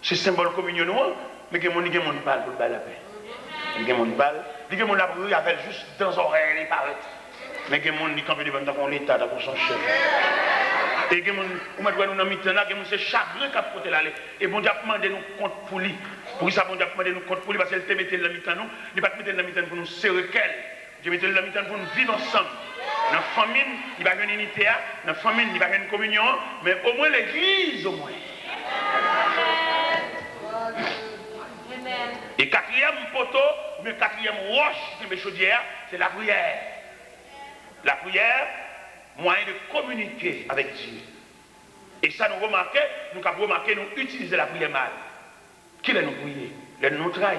S3: C'est symbole communion noire. Mais que mon parle pour la paix. Il y a mon parle, il y a mon abri avec juste dans les oreilles, il paraît. Mais que mon dit quand il devant l'État, pour son chef. Et que mon, on m'a dit nous dans mi-temps là, que c'est chagrin qui a porté là. Et bon Dieu a demandé nous compte pour lui. Pour ça bon Dieu a demandé nous compte pour lui parce qu'elle te mettait dans la mi-temps nous, il pas te mettre dans la mi-temps pour nous serrer qu'elle. Dieu mettait dans la mi-temps pour nous vivre ensemble. Dans la famine, il va y avoir une unité, dans la famine, il va y avoir une communion, mais au moins l'église au moins. Et quatrième poteau, mais quatrième roche de chaudière, c'est la prière. La prière, moyen de communiquer avec Dieu. Et ça, nous remarquons, nous utilisons la prière mal. Qui est nous prier? Les nous trahis.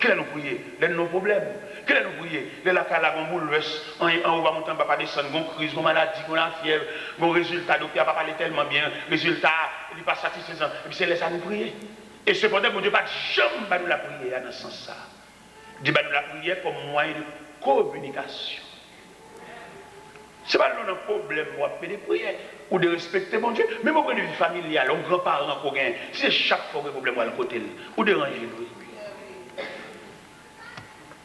S3: Qui est nous prier? Les nos problèmes. Qui est nous prier? Les la on bouleverse, en haut, va monter, on va pas descendre, on crise, on maladie, on a fièvre, on résultat, le docteur va pas parler tellement bien, résultat, il n'est pas satisfaisant. Et puis c'est laissé à nous prier. Et cependant, mon Dieu, pas jamais nous la prière dans ce sens-là. Dieu nous la prière comme moyen de communication. Ce n'est pas un problème pour faire des prières ou de respecter mon Dieu. Même au point de vue familial, aux grands-parents qu'on gagne, c'est chaque fois un problème à le côté, ou déranger lui.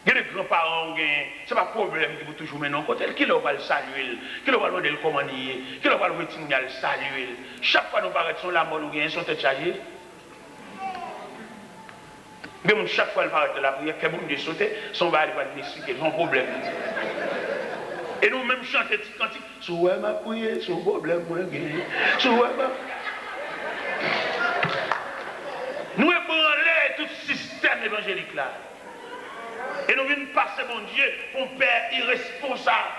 S3: Il y a des grands-parents qui gagnent, ce n'est pas un problème qui vous toujours mener en côté, qui leur va le saluer, qui leur va demander le commander, qui leur va le retirer le saluer. Chaque fois nous paraît son l'amour nous gagne, son tête chargée. Mais chaque fois elle paraît de la prière, que bon Dieu sauter, son va aller expliquer son problème. Et nous même chanter petit cantique, sous ma prière, son problème moi gagné. Nous ébranler tout système évangélique là. Et nous venons passer mon Dieu pour un père irresponsable.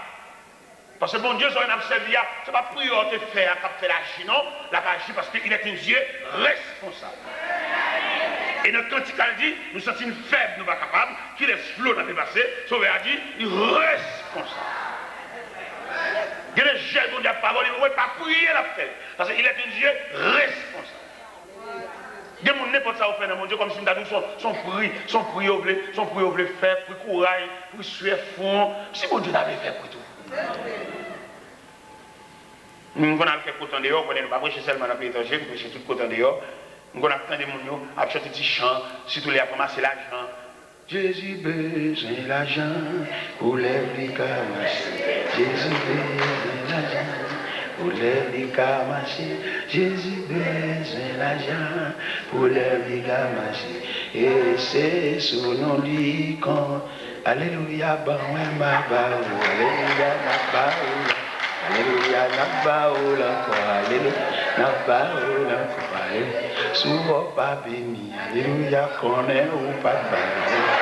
S3: Parce que mon Dieu, ça n'a pas servi, ce n'est pas prier de faire à faire l'agir, non, la agir parce qu'il est un Dieu responsable. Et notre cantique a dit, nous sommes une faible, nous ne sommes pas capables, qu'il laisse flot dans le passé, Sauveur a dit, il est responsable. Il y a des gens qui ont dit la parole, ils ne vont pas prier la fête. Parce qu'il est un Dieu responsable. Il y a des gens n'importe ça au fait dans mon Dieu, comme si nous avons son prix au blé faire, pour courage, pour suer fond. Si mon Dieu n'avait fait pour tout. Nous avons fait côté dehors, nous ne pas prêcher seulement dans le pays étranger, nous prêcher tout côté dehors. Nous avons fait des gens à chanter des chants, surtout les à ramasser l'argent. Jésus besoin l'argent pour les marcher. Jésus besoin l'argent pour les marcher. Jésus besoin l'argent pour les marcher. Et c'est sous nos lits qu'on Alléluia, bah ouais, ma baoula, Alléluia, ma baoula, Alléluia, ma baoula, Alléluia, ma baoula, Alléluia, souvent pas béni, Alléluia, qu'on est ou pas baoula.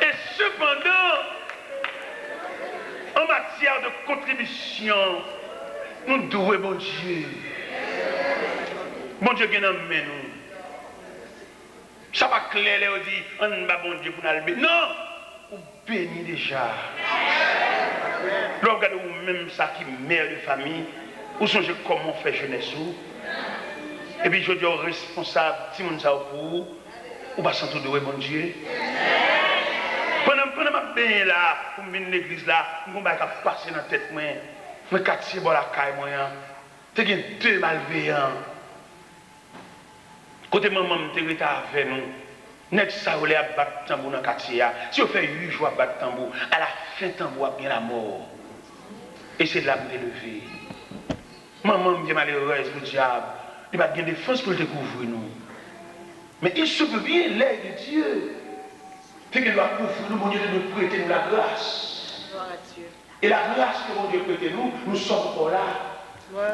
S3: Et cependant, en matière de contribution, nous devons, mon Dieu. Bon Dieu qui nous amène nous. Ça va clair, on dit, on va bon Dieu pour nous bénir. Non, on bénit déjà. Là, regardez vous-même ça qui est mère de famille, ou songez comment faire jeunesse. Et puis je dis aux responsables, si on ça pour vous, ou pas s'entourer, mon Dieu. Pendant ma bien là, pour venir à l'église là, on va passer dans la tête, moi, quartier dans la caille, moi, tu as deux malveillants. Côté maman, je suis avec nous. Net ça, vous allez battre tambour dans le quartier. Si vous faites 8 jours à battre tambour, à la fin, tambour a bien la mort. Et c'est là que vous lever. Maman est malheureuse, le diable. Il va bien défense pour le découvrir nous. Mais il se peut bien l'aide de Dieu. Fait qu'il doit couvrir nous, mon Dieu, de nous prêter nous la grâce. Et la grâce que mon Dieu prête nous, nous sommes encore là.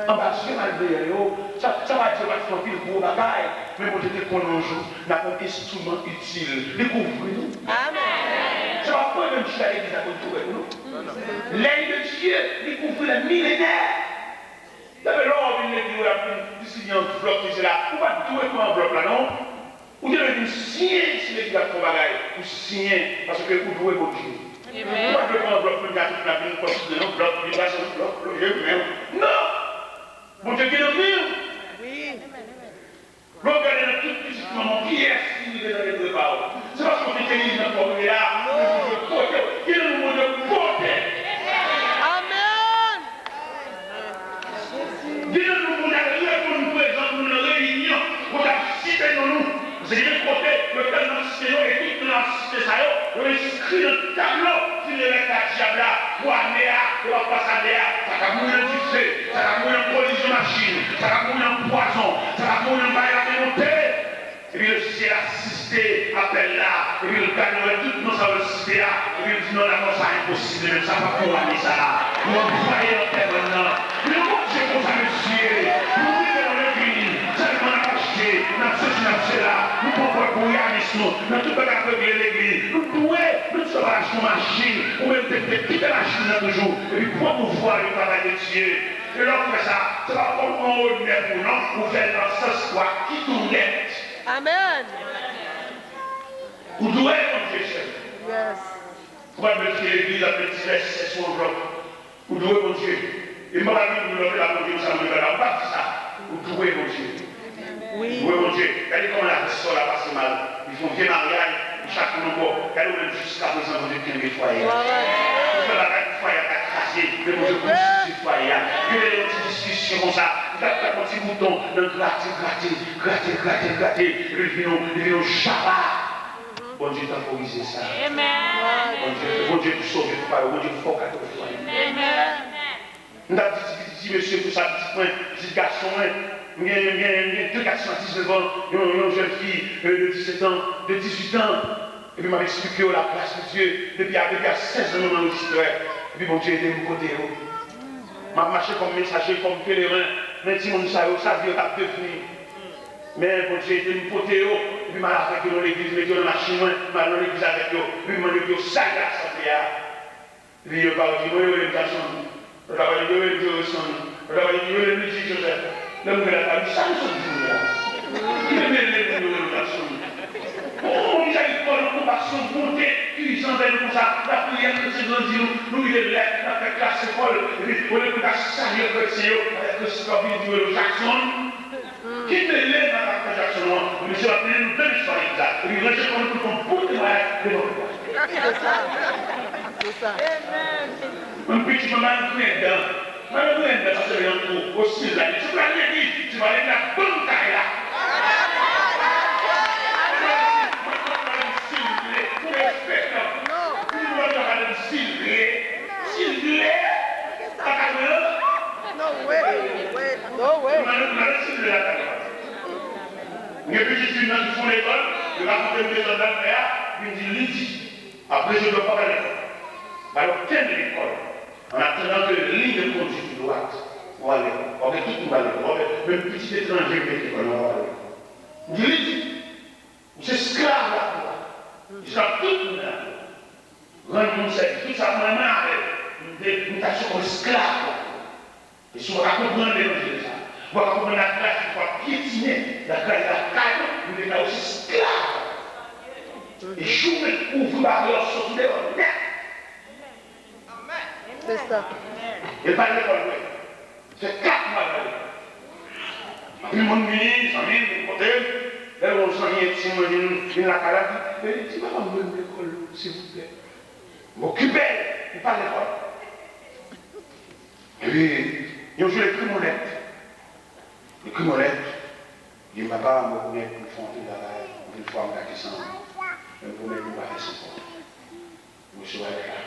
S3: En bas, je vais malveillant, ça va dire que tu as gros bagaille, mais moi je te connais un jour, nous avons un instrument utile. Découvrez-nous. Amen. Ça va pas même si l'église a construit nous. L'aide de Dieu, découvre les millénaires. D'abord, là, on vient de l'église, ici, il y a un bloc qui est là. On va tout être un bloc là, non? Ou bien nous signer si l'église a fait bagaille, ou signer, parce que vous jouez votre Dieu. On va prendre un bloc, on va faire un bloc, un bloc, il va sur le bloc, non! Mon Dieu qui est le mur. Oui. Regardez dans tout petit moment qui est qui est dans les deux paroles. C'est parce qu'on est élu dans le là. Qui est le mot de côté. Amen. Qui est le mot de pour nous présenter une réunion pour citer nous. C'est le côté le tel dans cité et toute la cité ça on inscrit dans le tableau qui est avec la diable là pour aller à pour passer à ça va mourir du feu, ça va mourir en collision machine, ça va mourir en poison, ça va mourir en bail à monter. Et puis le ciel assisté appelle là, et puis le calme tout nous ça le cité là, et puis il dit non là non ça impossible, même ça va pour aller ça là. Nous croyons en terre maintenant. Mais on sait qu'on ça monsieur, nous vivons le fini, seulement acheté, nous c'est là, nous pouvons pour y aller dans tout le monde de l'église. Nous pouvons nous acheter une machine, ou même des petites machines toujours, et puis promouvoir le travail de Dieu. Et lorsqu'on fait ça, c'est pas comme on honneur pour nous, pour faire dans ce soir qui tourne. Amen. Vous devez être Dieu. Yes. Vous pouvez mettre l'église à petit verset sur le bloc. Vous devez mon Dieu. Et moi, la vie, vous devez la mon Dieu, ça me fait la base ça. Vous devez mon Dieu. Oui, mon Dieu. Regardez comment la histoire là passe mal. Ils font vieux mariage, chaque fois encore. Regardez même jusqu'à présent, mon Dieu, qui est le foyer. Vous faites la carte foyer à casser, mais mon Dieu, pour ce foyer. Il y a des petites discussions comme ça. Vous avez un petit bouton, gratter. Et puis nous, Shabbat. Bon Dieu, temporisez ça. Amen. Bon Dieu, pour sauver le foyer. Bon Dieu, pour faire le foyer. Amen. Nous avons dit, monsieur, pour ça, petit garçon, il y a deux garçons à 19 ans, une jeune fille de 17 ans, de 18 ans. Et puis, il m'a expliqué la place de Dieu depuis à 16 ans dans l'histoire. Et puis, mon Dieu était mon côté. Je marché comme messager, comme pèlerin. Mais si mon savait, ça vient à devenir. Mais mon Dieu était mon côté. Et puis, je m'a fait dans l'église, je dans la machine, je dans l'église avec eux. Puis, je m'a dit que ça, il a santé. Et puis, il m'a dit, oui, les garçons. Je vais dire, Joseph. L'homme de la famille, ça nous sommes là. Il est bien les garçons. Oh, ils avaient pas de compassion, bonté, ils s'en viennent comme ça. La prière que c'est dans nous, il est là, il a fait classe Paul, on est là, saluer le Seigneur, avec le scorpion de Jackson. Qui te lève dans la Jackson, nous sommes appelés nous deux histoires exactes. Et nous rejetons nous comme pour de malade de notre c'est ça. Un petit moment, nous sommes dedans. Madame, vous êtes dans ce lieu aussi, là. Tu vas aller tu vas aller la bonne taille là.
S4: No way.
S3: Je suis dans le fond de l'école, je vais raconter une maison d'affaires, il me dit lundi. Après, je ne dois pas aller à l'école. Alors, quelle est l'école? En attendant que la ligne de conduite droite, on va aller. On va tout le monde aller. Même petit étranger qui est on va aller. Il dit, je suis esclave là. Je suis tout le monde là. Rendre mon service, tout ça, maman, nous sommes esclaves. Et si on va comprendre l'évangile, on va comprendre la classe, il faut piétiner la classe, nous sommes aussi esclaves. Et je vais ouvrir la porte, sortir dehors.
S4: C'est ça.
S3: Et pas l'école, c'est 4 mois d'aller. Puis mon ministre, son ami, mon côté, là où on s'en vient, il la calade, il dit, tu vas pas me donner l'école, s'il vous plaît. M'occuper, il parle l'école. Et puis, ils ont joué les crimonettes. Les crimonettes, il dit, papa, je vais vous faire une fois, je vais descendre. Je vais vous faire une Monsieur Walter.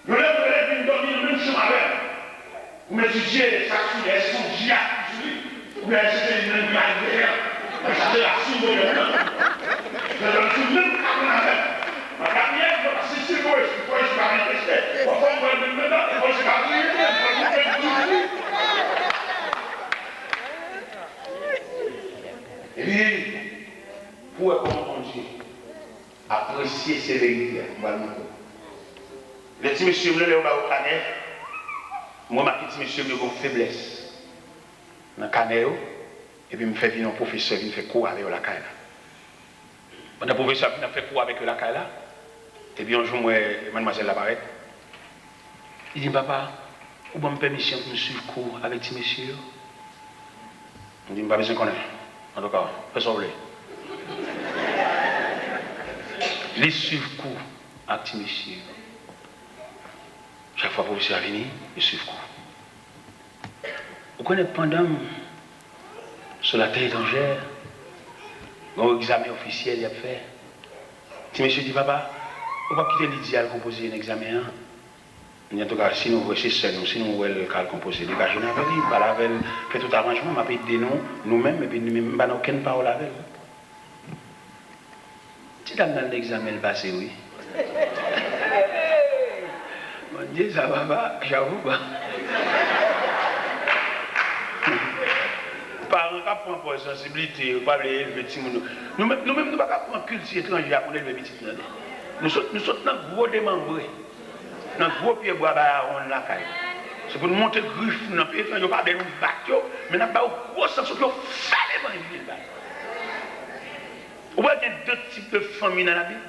S3: Je vais vous dormir le même chemin avec. Vous m'étudiez, ça sous les sons, j'y a, vous m'avez acheté une même malgré, vous m'avez acheté la soupe de l'homme. Je vais vous même comme on avait. Ma carrière, je vais passer sur vous, je vais pas rester. On va voir le même temps, et moi je vais arriver, et puis, pour comment on dit, apprécier ces vérités, on va le montrer. Les petits messieurs, je vais au canet. Moi, ma petite monsieur, j'ai une faiblesse dans le canet. Et puis, je fais venir un professeur qui me fait cours avec la caille. Quand le professeur qui me fait cours avec la caille, et puis un jour, moi, mademoiselle Labarrette, il dit, papa, vous avez permission pour me suivre cours avec petit monsieur? Je dis, je n'ai pas besoin de connaître. En tout cas, fais ça. Les suivre cours avec petit monsieur. Chaque fois que le professeur vient, je suis cours. Vous connaissez pendant, sur la terre étrangère, un examen officiel il a fait. Si monsieur dit, papa, on va quitter l'idéal composer un examen. En tout cas, si nous voulons seul, si nous voulons composer, dégager avec lui, parler avec elle, faire tout arrangement, on va payer des noms, nous-mêmes, et puis nous-mêmes, nous n'avons aucune parole avec elle. Si dans l'examen, elle passe, oui. Mon Dieu, ça va pas, j'avoue pas. Parents, pas prendre pour sensibilité, pas les petits monde. Nous-mêmes, nous ne pouvons pas prendre culture étrangère pour les petits. Nous sommes dans un gros démembré, dans un gros pied bois, on la caille. C'est pour nous monter griffe, dans le pays étranger, pas de nous battre, mais nous n'avons pas un gros sens, nous faisons l'évangile. Vous voyez, il y a deux types de familles dans la Bible.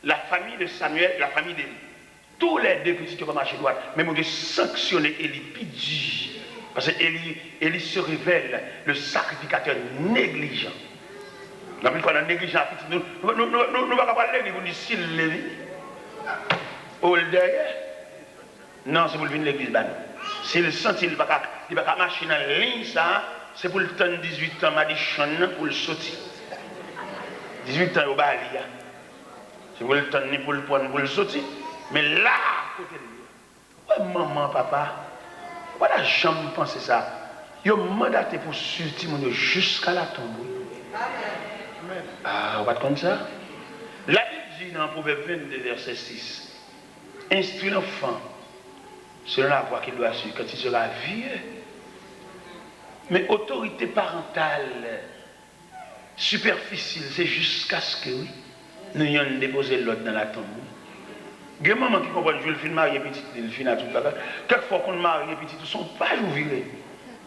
S3: La famille de Samuel et la famille d'Élie. Tous les deux petits qui vont marcher droit, mais on doit sanctionner Élie, puis Parce qu'Élie se révèle le sacrificateur négligent. Dans le fois, négligent, nous ne pouvons pas parler, vous dites s'il Lévi. Ou le derrière. Non, c'est pour le venir l'église. S'il sent qu'il ne va pas marcher dans la ligne, c'est pour le temps de 18 ans, m'a dit pour le sortir. 18 ans au Bali. C'est pour le temps pour le prendre, pour le sortir. Mais là, côté de lui, maman, papa, voilà, jamais pensé ça. Ils ont mandaté pour sortir jusqu'à la tombe. Ah, on va comme ça. La Bible dit dans Proverbe 22, verset 6, instruis l'enfant selon la voie qu'il doit suivre quand il sera vieux. Mais autorité parentale superficielle, c'est jusqu'à ce que oui, nous ayons déposé l'autre dans la tombe. Il y a des mamans qui comprennent que je le film marié petit, le film à tout à l'heure. Quelquefois qu'on marie petit, tout son page ouvriré,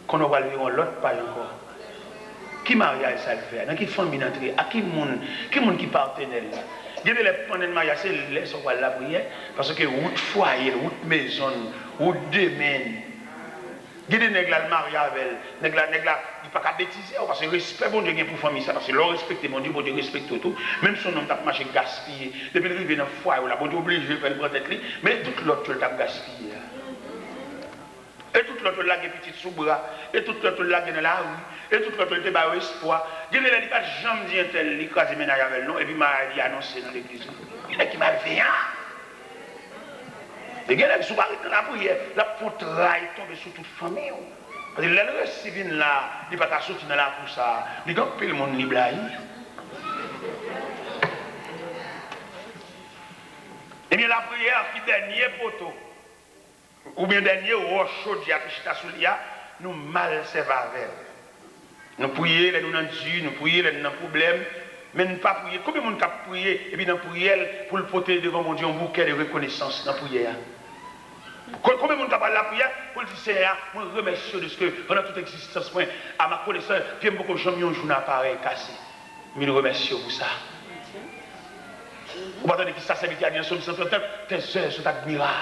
S3: qu'on aura le l'autre page encore. Qui mariage ça le fait? Dans quelle famille d'entrée? À qui monde qui partenaire là? Il y a des pendant le mariage, c'est laisse on va la prière parce que route foyer, route maison, route domaine. Il y a des nègres là le mariage avec, nègres là, il pas qu'à bêtiser parce que respect bon Dieu pour famille ça parce que leur respecter mon Dieu, bon Dieu respecte tout. Même son homme t'a marché gaspillé. Depuis qu'il vient dans foyer, là bon Dieu obligé de faire le prendre tête lui, mais tout l'autre t'a gaspillé. Et tout l'autre là qui petit sous bras, et tout l'autre là qui dans la rue, et tout l'autre là qui a espoir. Dieu ne dit pas jamais dit un tel, il crase ménage avec nous, et puis il a annoncé dans l'église. Il est qui m'a fait, et il y a des gens qui sont dans la prière, la poutraille tombe sur toute famille. Parce que le civil là, il n'est pas sortir dans la pour ça, il n'y a pas le monde libre là. Et bien la prière qui dernier poteau. Ou bien dernier roche chaude qui chita sous l'ia, nous mal servons avec. Nous prions, nous dans Dieu, nous prions, nous dans problème, mais nous pas prier. Combien de monde a prié et puis dans prière pour le porter devant mon Dieu un bouquet de reconnaissance dans la prière. Combien de monde a parlé la prière pour le dire Seigneur, je vous remercie de ce que pendant toute existence, à ma connaissance, j'aime beaucoup de gens qui ont un journal pareil cassé. Mais nous remercions pour ça. Vous attendez que ça s'habite à dire sur le Saint-Pierre, tes œuvres sont admirables.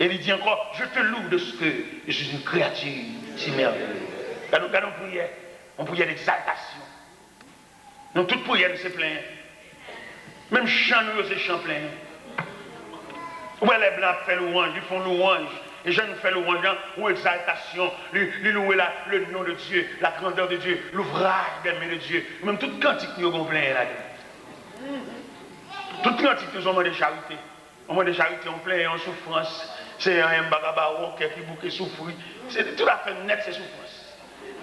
S3: Et il dit encore, je te loue de ce que je suis une créature si merveilleuse. Quand nous prions, on priait d'exaltation. Nous, toute prière, nous c'est plein. Même chant, nous, c'est chant plein. Où les blancs font louange, ils font louange. Les jeunes font louange, ou exaltation, ils louent le nom de Dieu, la grandeur de Dieu, l'ouvrage des mains de Dieu. Même toute quantité, nous avons plein là-dedans. Toute quantité, nous avons des charités. On a des charités en plein en souffrance. C'est un bagabaron qui bouquet souffrir. C'est tout à fait net, c'est souffrance.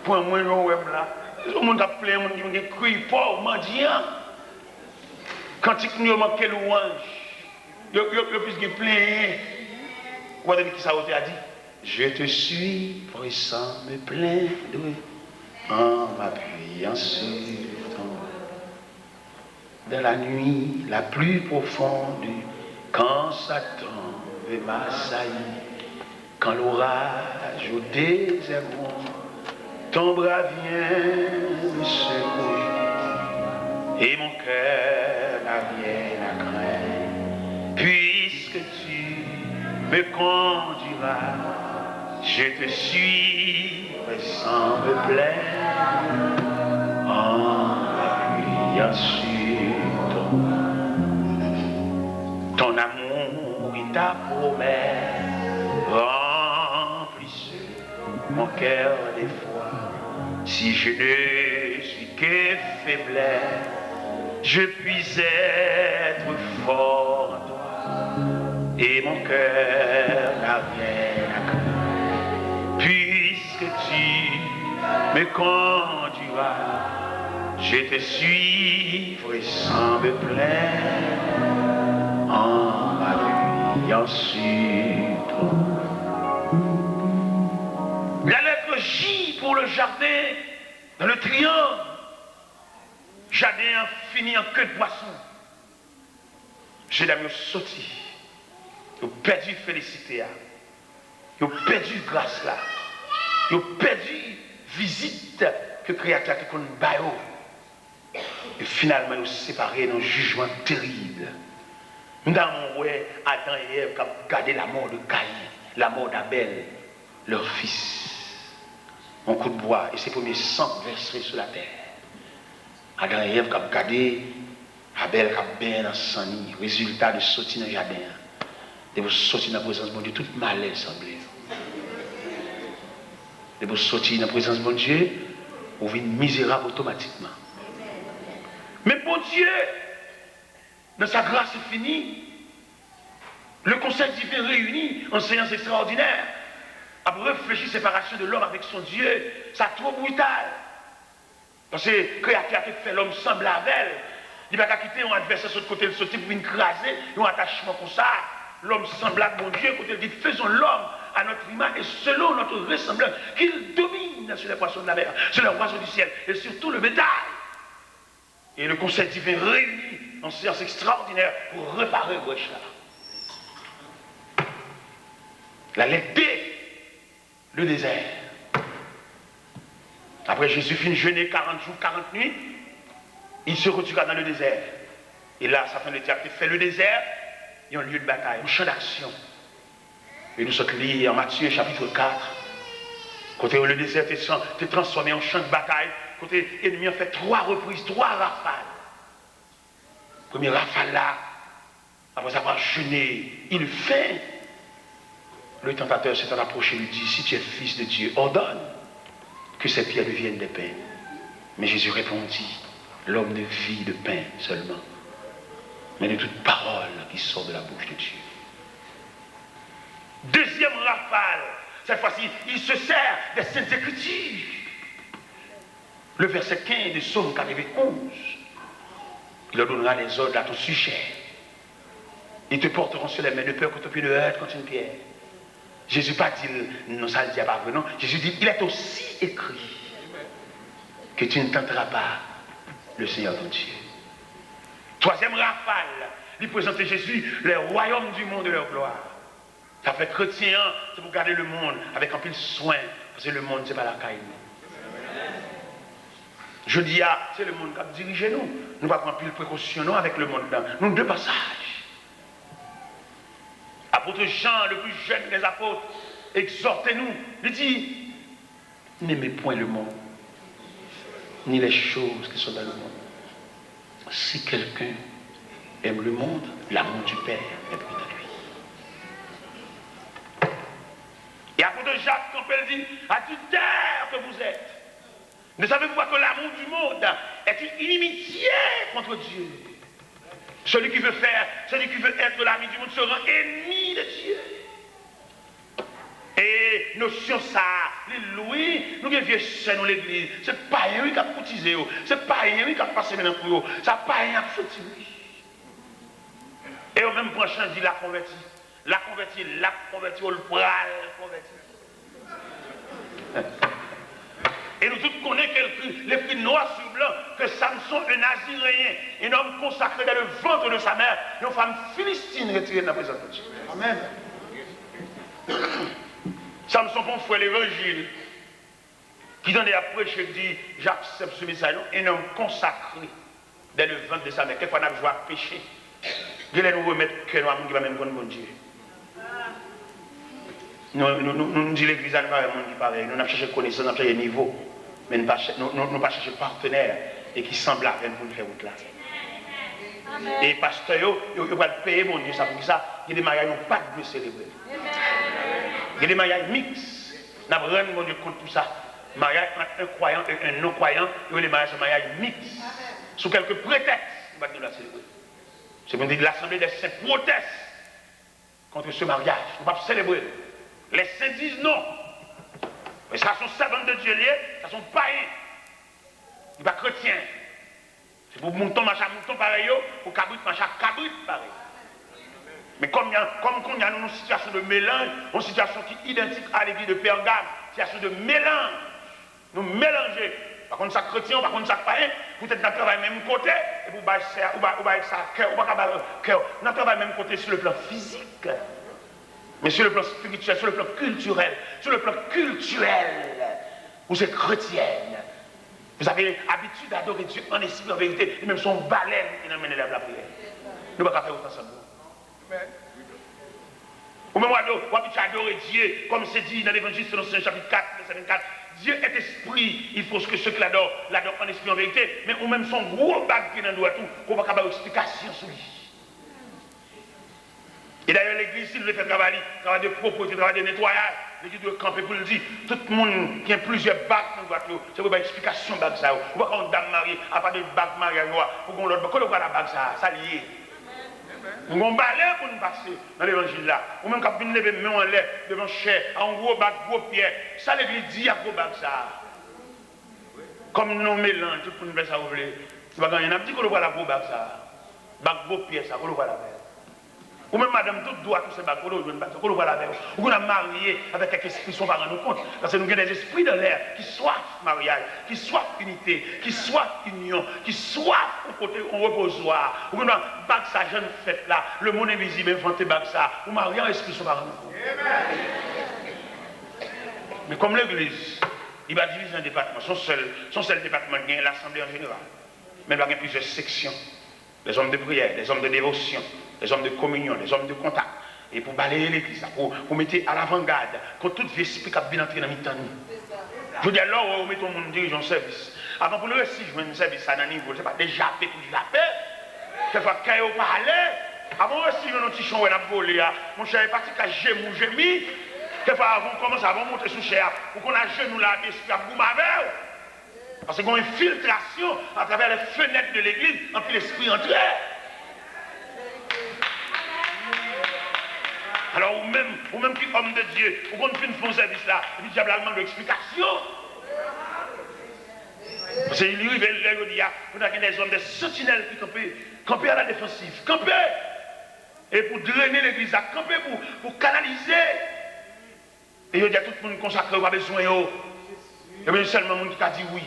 S3: Pour un moins là, tout le monde a plein, le monde qui crie pauvre, mendiant. Quand il nous manque louange, il y a plus de plein. Vous voyez qui ça a dit? Je te suis, sans me plaindre, en m'appuyant sur ton. Dans la nuit la plus profonde, quand Satan m'assaillit, quand l'orage au désert, ton bras vient me secouer, et mon cœur n'a rien à craindre, puisque tu me conduiras, je te suivrai sans me plaindre, en m'appuyant sur ton amour et ta promesse remplissent mon cœur des fois. Si je ne suis que faiblesse, je puis être fort en toi, et mon cœur n'a rien à craindre. Puisque tu me conduiras, je te suivrai sans me plaindre, en m'appuyant sur toi. La lettre J pour le jardin, dans le triangle. Jardin fini en queue de poisson. J'ai d'ailleurs sorti. Ils ont perdu félicité. Ils ont perdu grâce là. Ils ont perdu visite que le Créateur qui connaît baillot. Et finalement, ils sont séparés dans un jugement terrible. Dans mon ouais, Adam et Ève qui ont gardé la mort de Caïn, la mort d'Abel. leur fils, un coup de bois, et ses premiers sang versés sur la terre. Adam et Ève qui ont gardé, Abel qui a bien dans le sang, résultat de sortir dans le jardin. De vous sortir dans la présence de mon Dieu, tout malheur semblait. De vous sortir dans la présence de mon Dieu, vous venez misérable automatiquement. Mais bon Dieu, dans sa grâce infinie, le conseil divin réuni en séance extraordinaire, a réfléchi séparation de l'homme avec son Dieu, ça trop brutal. Parce que le créateur a fait l'homme semblable à elle. Il ne va pas quitter un adversaire sur le côté de sauter pour écraser, un attachement comme ça. L'homme semblable à mon Dieu, quand il dit faisons l'homme à notre image et selon notre ressemblance, qu'il domine sur les poissons de la mer, sur les oiseaux du ciel et sur tout le bétail. Et le conseil divin réuni en séance extraordinaire pour réparer le brèche là. La lettre B, le désert. Après Jésus finit jeûner 40 jours, 40 nuits, il se retire dans le désert. Et là, Satan le diable fait le désert, il y a un lieu de bataille, un champ d'action. Et nous sommes liés en Matthieu chapitre 4. Côté où le désert est transformé en champ de bataille, côté l'ennemi a fait 3 reprises, 3 rafales. Première rafale là, après avoir jeûné, il fait. Le tentateur s'est approché et lui dit, si tu es fils de Dieu, ordonne que ces pierres deviennent des pains. Mais Jésus répondit, l'homme ne vit de pain seulement, mais de toute parole qui sort de la bouche de Dieu. Deuxième rafale, cette fois-ci, il se sert des Saintes Écritures. Le verset 15 de Psaume 91, il leur donnera les ordres à ton sujet. Ils te porteront sur les mains de peur que ton pied ne heurte contre une pierre. Jésus pas dit, non, ça le dit pas non. Jésus dit, il est aussi écrit que tu ne tenteras pas le Seigneur ton Dieu. Troisième rafale, il présentait Jésus, les royaumes du monde de leur gloire. Ça fait chrétien, c'est pour garder le monde avec un peu de soin, parce que le monde, c'est pas la caille. Je dis, c'est le monde qui a dirigé nous. Nous ne pouvons pas prendre plus de précautions avec le monde. Nous, 2 passages. Apôtre Jean, le plus jeune des apôtres, exhortez-nous. Il dit, n'aimez point le monde, ni les choses qui sont dans le monde. Si quelqu'un aime le monde, l'amour du Père est pris dans lui. Et apôtre Jacques, quand elle dit, adultère que vous êtes, ne savez-vous pas que l'amour du monde est une inimitié contre Dieu? Celui qui veut être l'ami du monde sera ennemi de Dieu. Et notion ça, les louis, nous qui vieux chez nous l'église, c'est pas rien qui a cotisé, c'est pas rien qui a passé maintenant pour eux, ça pas rien qui a sorti. Et au même prochain dit la convertie, on le pral converti. Et nous tous connaissons l'écrit noir sur blanc que Samson, un Naziréen, un homme consacré dans le ventre de sa mère, une femme philistine retirée de la présence de Dieu. Amen. Samson, pour faire l'évangile, qui donne à prêcher, dit j'accepte ce message, un homme consacré dans le ventre de sa mère. Quelquefois, on a joué à pécher. Dieu nous remettre que nous avons qui va même connaître mon Dieu. Nous disons l'église, nous n'avons pas monde qui pareil. Nous avons cherché connaissance, nous avons cherché niveau. Mais nous n'avons pas cherché partenaire et qui semble à peine pour nous faire route là. Amen. Et pasteur, il va payer mon Dieu, ça pour ça. Il y a des mariages qui n'ont pas de célébrer. Il y a des mariages mixtes. Nous avons rendu mon Dieu compte pour ça. Mariage entre un croyant et un non-croyant, il y a des mariages mixtes. Sous quelques prétextes, nous allons la célébrer. C'est pour dire que l'Assemblée des saints proteste contre ce mariage. On va célébrer. Les saints disent non. Mais ça sont servantes de Dieu liés, ça sont païens. Ils ne sont pas chrétiens. C'est pour mouton, machin, mouton pareil, pour cabrit, machin, cabrit pareil. Mais comme il y a une situation de mélange, une situation qui est identique à l'église de Pergame, situation de mélange. Nous mélanger. Par contre, ça chrétien, par contre, ça païen, peut-être nous travaillons même côté, et vous baillez ça, cœur, ou pas cœur. Nous travaillons même côté sur le plan physique. Mais sur le plan spirituel, sur le plan culturel, vous êtes chrétienne. Vous avez l'habitude d'adorer Dieu en esprit, en vérité, et même son baleine qui nous mène la prière. Nous ne pouvons pas faire autant ça. Ou même, on va adorer Dieu, comme c'est dit dans l'évangile selon Saint chapitre 4, verset 24. Dieu est esprit, il faut que ceux qui l'adorent en esprit en vérité, mais ou même son gros bac qui est dans le doigt tout, qu'on va avoir explication sur lui. Et d'ailleurs, l'église, s'il veut faire travail de propreté, travail de nettoyage, l'église doit camper pour le dire, tout le monde qui a plusieurs bacs dans le doigt tout, c'est pour une explication bac ça. Ou pas quand on dame mariée, à part de bac mariage noir, pour qu'on l'autre, quand on voit la bac ça lié. On balai pour nous passer dans l'évangile là. Ou même quand on lever main en l'air devant chair, en gros bac, gros pierre. Ça l'église dit à gros bac ça. Comme nous mélangeons, tout le monde fait ça ouvrir. C'est pas quand il y a un petit qu'on voit la gros bac ça. Bac gros pierre ça, qu'on voit la mer. Ou même madame, tout doit tous ces bacs, qu'on voit la mer. Ou qu'on a marié avec quelques esprits qui ne sont pas rendus compte. Parce que nous avons des esprits de l'air qui soifent mariage, qui soifent unité, qui soifent union, qui soifent au côté au reposoir. Ou qu'on a bac ça, jeune fête là, le monde invisible, inventé bac ça. Ou marié en esprit qui ne sont pas rendus compte. Mais comme l'église, il va diviser un département. Son seul département qui est l'assemblée en général. Mais il y a plusieurs sections. Des hommes de prière, des hommes de dévotion, des hommes de communion, des hommes de contact. Et pour balayer l'église, pour mettre à l'avant-garde, quand tout esprit qui a bien entré dans le temps. Je veux dire, là, on met tout le monde dirigeant service. Avant pour le récit, je mets un service à un niveau, c'est pas déjà fait pour la paix. Quelquefois, quand on parle, avant aussi, on a un petit chon, on a volé, mon cher est parti qu'à gémi. Quelquefois, avant, commence à monter sous chair, pour qu'on a genou là, l'esprit à boum avec. Parce qu'il y a une infiltration à travers les fenêtres de l'église, en puis l'esprit entrait. Alors, ou même qui homme de Dieu, ou qu'on fait un service là, et puis le diable a demandé l'explication. Parce qu'il lui révèle, il dit, on a des hommes, des sentinelles qui campent à la défensive, camper. Et pour drainer l'église, camper pour canaliser. Et il dit à tout le monde consacré, pas besoin. Il y a seulement le monde qui a dit oui.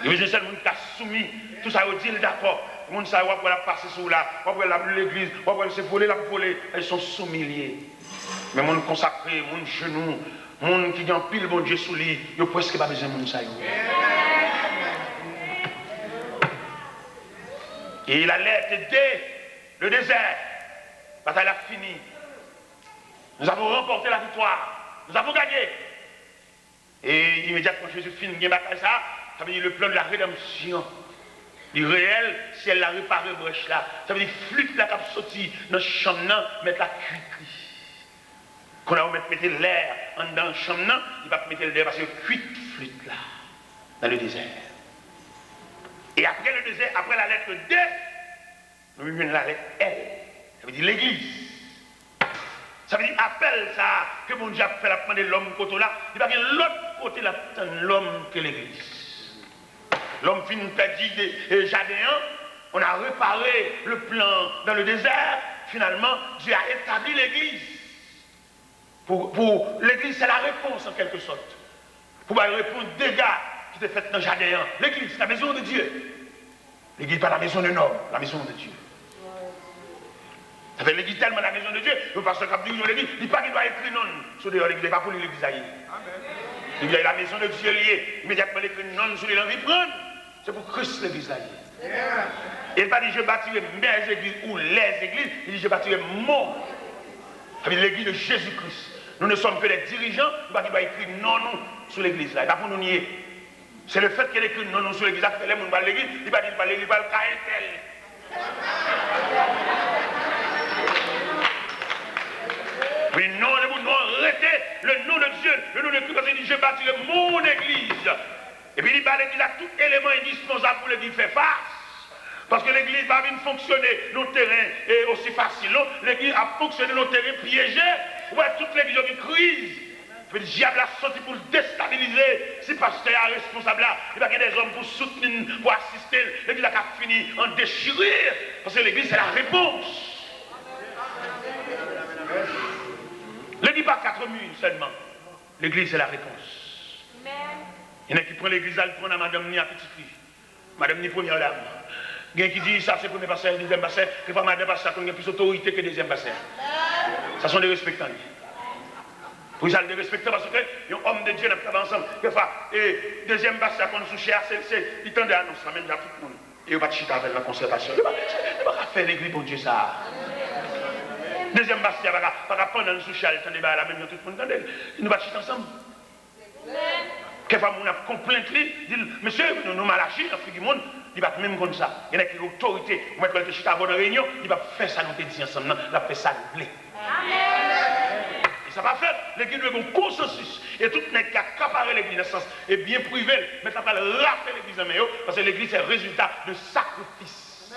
S3: Il y a seulement le monde qui a soumis. Tout ça, il dit d'accord. Le monde sait qu'on va passer sur là, on va l'église, on va se voler, la voler. Ils sont soumis. Mais le monde consacré, le monde genou, le monde qui a pile bon Dieu sous lui, il n'y a presque pas besoin de monde ça. Et il allait aider le désert. La bataille a fini. Nous avons remporté la victoire. Nous avons gagné. Et immédiatement, Jésus finit une bataille, ça veut dire le plan de la rédemption. Du réel, si elle a réparé brèche là, ça veut dire flûte là qui a sorti dans le champ, mettre la cuite. Quand on va mettre l'air dans le champ, il va mettre l'air parce que cuite flûte là, dans le désert. Et après le désert, après la lettre D, nous avons la lettre L. Ça veut dire l'église. Ça veut dire appel ça, que mon Dieu a fait la prendre l'homme côté là, il va bien l'autre côté là, l'homme que l'église. L'homme finit perdu des jardins, on a réparé le plan dans le désert, finalement Dieu a établi l'église. Pour l'église, c'est la réponse en quelque sorte. Pour répondre aux dégâts qui étaient faits dans le jardin. L'église, c'est la maison de Dieu. L'église, pas la maison d'un homme, la maison de Dieu. Ça fait l'église tellement la maison de Dieu, le pasteur qui a dit l'église, il ne dit pas qu'il doit écrire non sur l'église, il n'est pas pour l'église ailleurs. Il y a la maison de Dieu liée, immédiatement l'écrit non sur l'église, il prend. C'est pour Christ l'église ailleurs. Il n'a pas dit je bâtirai mes églises ou les églises, il dit je bâtirai mon. Ça veut dire l'église de Jésus-Christ. Nous ne sommes que des dirigeants, il va écrire non sur l'église là, il va pour nous nier. C'est le fait qu'il écrit non sur l'église, que les gens vont l'église, il va dire pas l'église, il va le caïtel. Mais non, arrêtez le nom de Dieu, le nom de Christ, parce qu'il dit je bâtirai mon église. Et puis il va l'église à tout élément indispensable pour l'église faire face. Parce que l'église va venir fonctionner nos terrains et aussi facile. L'église a fonctionné nos terrains piégés. Ouais, toute l'église a une crise. Le diable a sorti pour le déstabiliser. Si le pasteur est responsable là, il va y avoir des hommes pour soutenir, pour assister. L'église a fini en déchirure. Parce que l'église c'est la réponse. L'église pas 4 murs seulement. L'église c'est la réponse. Il y en a qui prennent l'église, elle prend à madame ni à petite fille. Madame ni première dame. Il y en a qui disent ça c'est le premier pasteur, le deuxième pasteur. Que pas madame pasteur qui a plus d'autorité que le deuxième pasteur. Ça sont des respectants. Pour ça, les respectants parce que les hommes de Dieu n'ont pas ensemble. Et deuxième pasteur qu'on nous sous cher, il tend à annoncer, ça mène à tout le monde. Et il va pas chiter avec la concertation. Il ne va pas faire l'église pour Dieu ça. Deuxième Bastia, pas prendre le social, le débat là, même tout le monde entend. Nous va chiter ensemble. Quelquefois, on a complainte, dit, monsieur, nous malachis, dans le monde, il va même comme ça. Il y a une autorité, on va être chita avant une réunion, il va faire ça, nous te dit ensemble, il va faire ça, nous voulons. Et ça va faire, l'église doit avoir un consensus. Et tout le monde qui a accaparé l'église dans ce sens, et bien privé, mais ça va rater l'église en meilleur, parce que l'église c'est le résultat de sacrifice.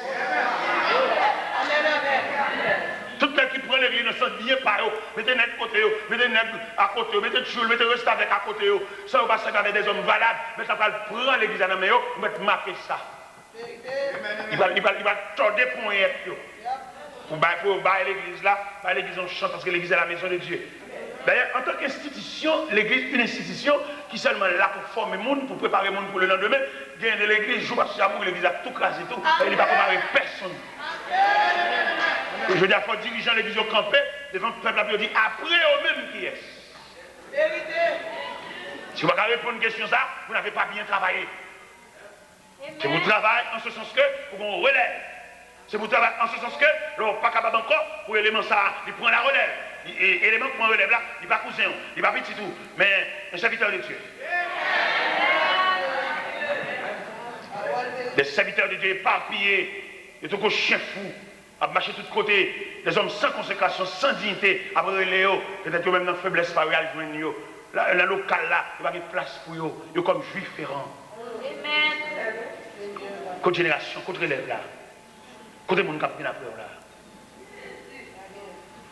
S3: Tout le monde qui prend l'église ne sent bien par eux, mettez net côté, mettez net à côté, mettez choule, mettez reste avec à côté, ça va pas garder des hommes valables, mais ça va prendre l'église dans meilleur, mettre marquer ça. Il va tordre pour y pour bailler l'église là, bailler l'église on chante parce que l'église est la maison de Dieu. D'ailleurs, en tant qu'institution, l'église est une institution qui seulement là pour former le monde, pour préparer le monde pour le lendemain. Gagne de l'église, joue parce que l'église a tout crasé, tout, il n'est pas préparé personne. Je veux dire, il faut dirigeant l'église au campé, devant le peuple, il dit après eux-mêmes qui est. Si vous ne répondre à une question ça, vous n'avez pas bien travaillé. Si vous travaillez en ce sens que vous relève. Si vous travaillez en ce sens que vous n'êtes pas capable encore pour l'élément ça, il prend la relève. Et l'élément qui prend la relève là, il n'est pas cousin, il n'est pas petit tout, mais un serviteur de Dieu. Des serviteurs de Dieu éparpillés, et tout comme chien fou, à marcher de tous côtés, des hommes sans consécration, sans dignité, après Léo, peut-être même dans la faiblesse par joindre là, le local là, il va y avoir place pour eux, ils sont comme juifs ferrants. Côté génération, côté élève là, côté monde qui a pris la peur là.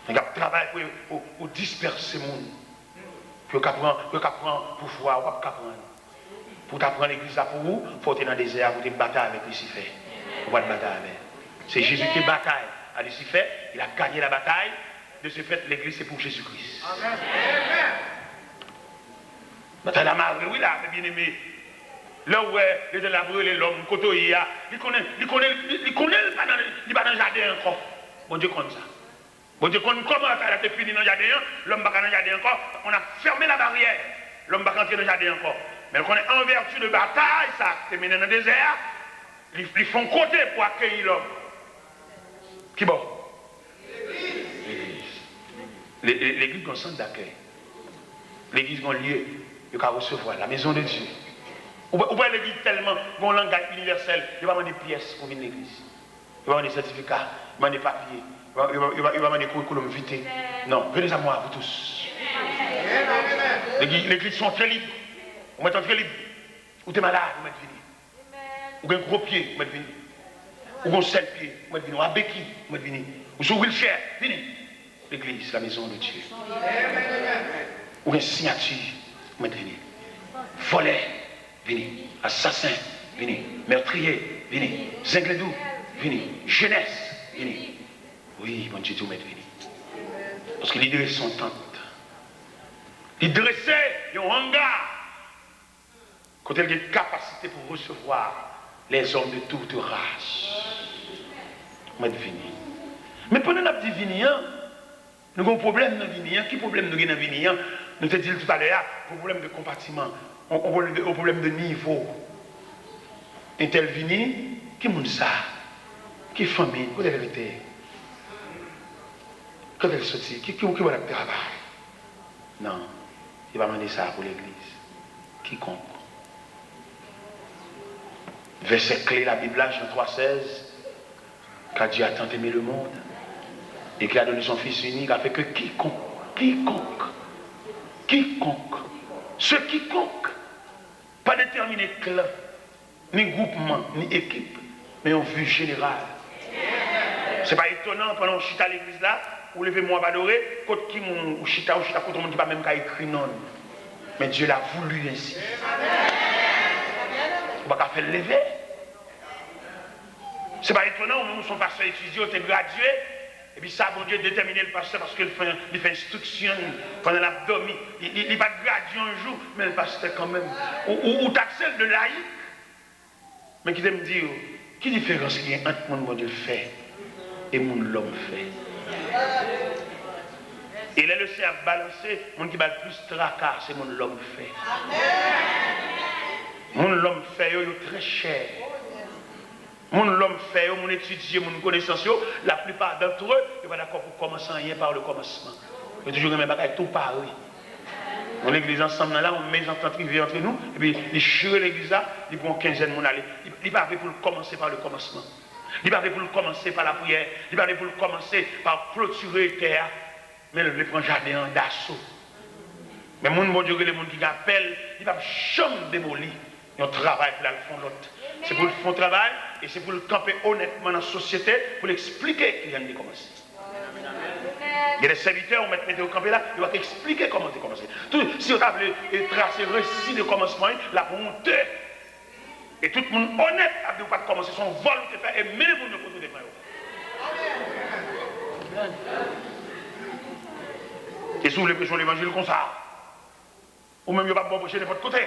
S3: Il y a un travail pour disperser le monde. Pour qu'apprendre pouvoir, pour qu'apprendre. Pour t'apprendre l'église là pour vous, il faut être dans le désert, pour te battre avec Lucifer. Pour pas te battre avec. C'est Jésus qui bataille à Lucifer, il a gagné la bataille. De ce fait, l'église c'est pour Jésus-Christ. Bataille la marée, oui là, bien aimé. Là où les labreux, les l'homme, côté il connaît il va dans le jardin encore. Bon Dieu comme ça. Bon Dieu, comment ça a été fini dans le jardin, l'homme va dans le jardin encore, on a fermé la barrière, l'homme va rentrer dans le jardin encore. Mais on est en vertu de bataille, ça, c'est mené dans le désert, ils font côté pour accueillir l'homme. Qui bon? L'église. L'église est un centre d'accueil. L'église est un lieu de recevoir, la maison de Dieu. Ou bien l'église tellement, bon langage universel, il va demander des pièces pour venir à l'église. Il va demander des certificats, il va demander des papiers. Il va demander des curriculum vitae. Non, venez à moi, vous tous. L'église sont très libres. Vous mettez très libre. Ou t'es malade, vous mettez venir. Ou un gros pied, vous mettez venir. Ou un seul pied, vous mettez venir. Ou un béquille, vous mettez venir. Ou sur wheelchair, venez. L'église, la maison de Dieu. Ou un signature, vous mettez venir. Volet, venez. Assassin, venez. Meurtrier, venez. Zingledou, venez. Jeunesse, venez. Oui, mon Dieu, vous mettez venir. Parce que l'idée sont tentes. Il dressait un hangar. Quand il y a une capacité pour recevoir les hommes de toute race. Vous mettez venir. Mais pendant notre divinian, nous avons un problème dans le Vinian. Quel problème nous avons dans le Vinian? Nous te dit tout à l'heure, un problème de compartiment, un problème de niveau. Un tel Vini, qui est ça? Qui est famille? Qui est la vérité? Quand elle sortit, qui va le travail? Non, il va demander ça pour l'église. Quiconque. Verset clé, la Bible, Jean 3,16, car Dieu a tant aimé le monde et qu'il a donné son Fils unique, afin que quiconque, ce quiconque, pas déterminé clan, ni groupement, ni équipe, mais en vue générale. C'est pas étonnant pendant que je suis à l'église là, ou levez-moi adorer, quand qui ou chita, quand on ne dit pas même qu'à écrire non. Mais Dieu l'a voulu ainsi. On va pas faire lever. C'est pas étonnant, nous sommes pasteur étudiés, on est gradué, et puis ça, bon Dieu, déterminer le pasteur parce qu'il fait instruction pendant l'abdomen. Il va graduer un jour, mais le pasteur quand même. Ou t'accède de laïc. Mais qui me dire, quelle différence il y a entre mon Dieu fait et mon l'homme fait? Et là, le cerf balancé, mon qui bat le plus tracas, c'est mon l'homme fait. Mon l'homme fait, il est très cher. l'homme fait, mon étudier, mon connaissance, la plupart d'entre eux, ils sont d'accord pour commencer rien par le commencement. Il y a toujours les mêmes tout pareil. On l'église ensemble là, on met les ententes privées entre nous, et puis les cheveux de l'église là, ils prennent 15 de mon aller. Il va pour commencer par le commencement. Il va pour commencer par la prière. Il va pour commencer par clôturer la terre. Mais il prend jardin d'assaut. Mais mon Dieu, les gens qui appellent, il va jamais démolir. Ils ont travail pour le fond l'autre. C'est pour le fond travail et c'est pour le camper honnêtement dans la société pour l'expliquer qu'il vient de commencer. Il y a des serviteurs, on met au campé là, il va t'expliquer comment tu commences. Si on a tracé le récit de commencement, la bonté. Et tout le monde honnête a dit pas de commencer son vol de faire et même vous ne pouvez pas. Et si vous voulez prêcher l'évangile comme ça, ou même vous ne pouvez pas prêcher de votre côté.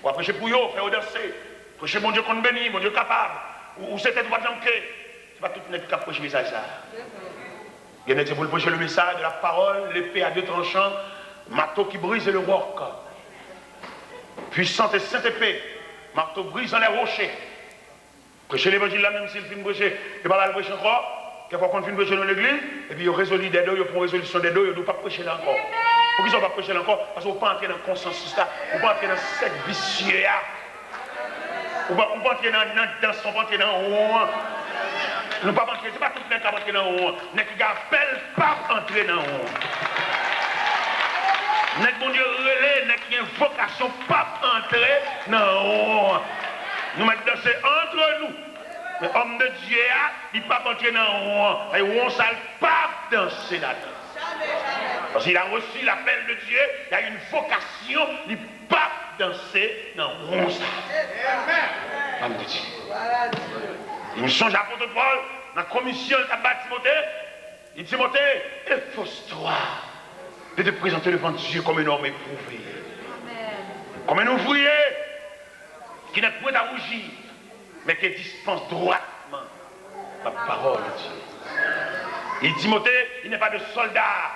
S3: Ou prêcher pour vous, faire danser. Prêcher mon Dieu qu'on bénit, mon Dieu capable. Ou c'était droit de l'enquête. Ce n'est pas tout le monde qui a prêché le message. Il y en a qui pour prêcher le message de la parole, l'épée à deux tranchants, marteau qui brise le roc. Puissante et sainte épée, marteau brisant les rochers. Prêcher l'évangile là, même s'il finit de prêcher, il va le prêcher encore. Quelquefois qu'on finit de prêcher dans l'église, et puis il résolu des deux, il prend résolution des deux, il ne doit pas prêcher là encore. Pourquoi ils ne sont pas prêcher là encore? Parce qu'on ne peut pas entrer dans le consensus là, on ne peut pas entrer dans cette vicieux là. On ne peut pas entrer dans on peut entrer dans nous ne pouvons pas entrer, ce n'est pas tout le monde qui va entrer dans le haut. Mais qui appelle pas entrer dans le haut. Mais bon Dieu relais, mais qui a une vocation pas entrer dans le haut. Nous mettons danser entre nous. Mais homme de Dieu, il ne peut pas entrer dans le haut. Et on ne peut pas danser là-dedans. Parce qu'il a reçu l'appel de Dieu, il y a une vocation, il ne peut pas danser dans le haut. Homme de Dieu. Il me songe à l'apôtre Paul, dans la commission de tabac Timothée. Il dit Timothée, efforce-toi de te présenter devant Dieu comme un homme éprouvé. Comme un ouvrier qui n'est point à rougir, mais qui dispense droitement la parole de Dieu. Il dit Timothée, il n'est pas de soldat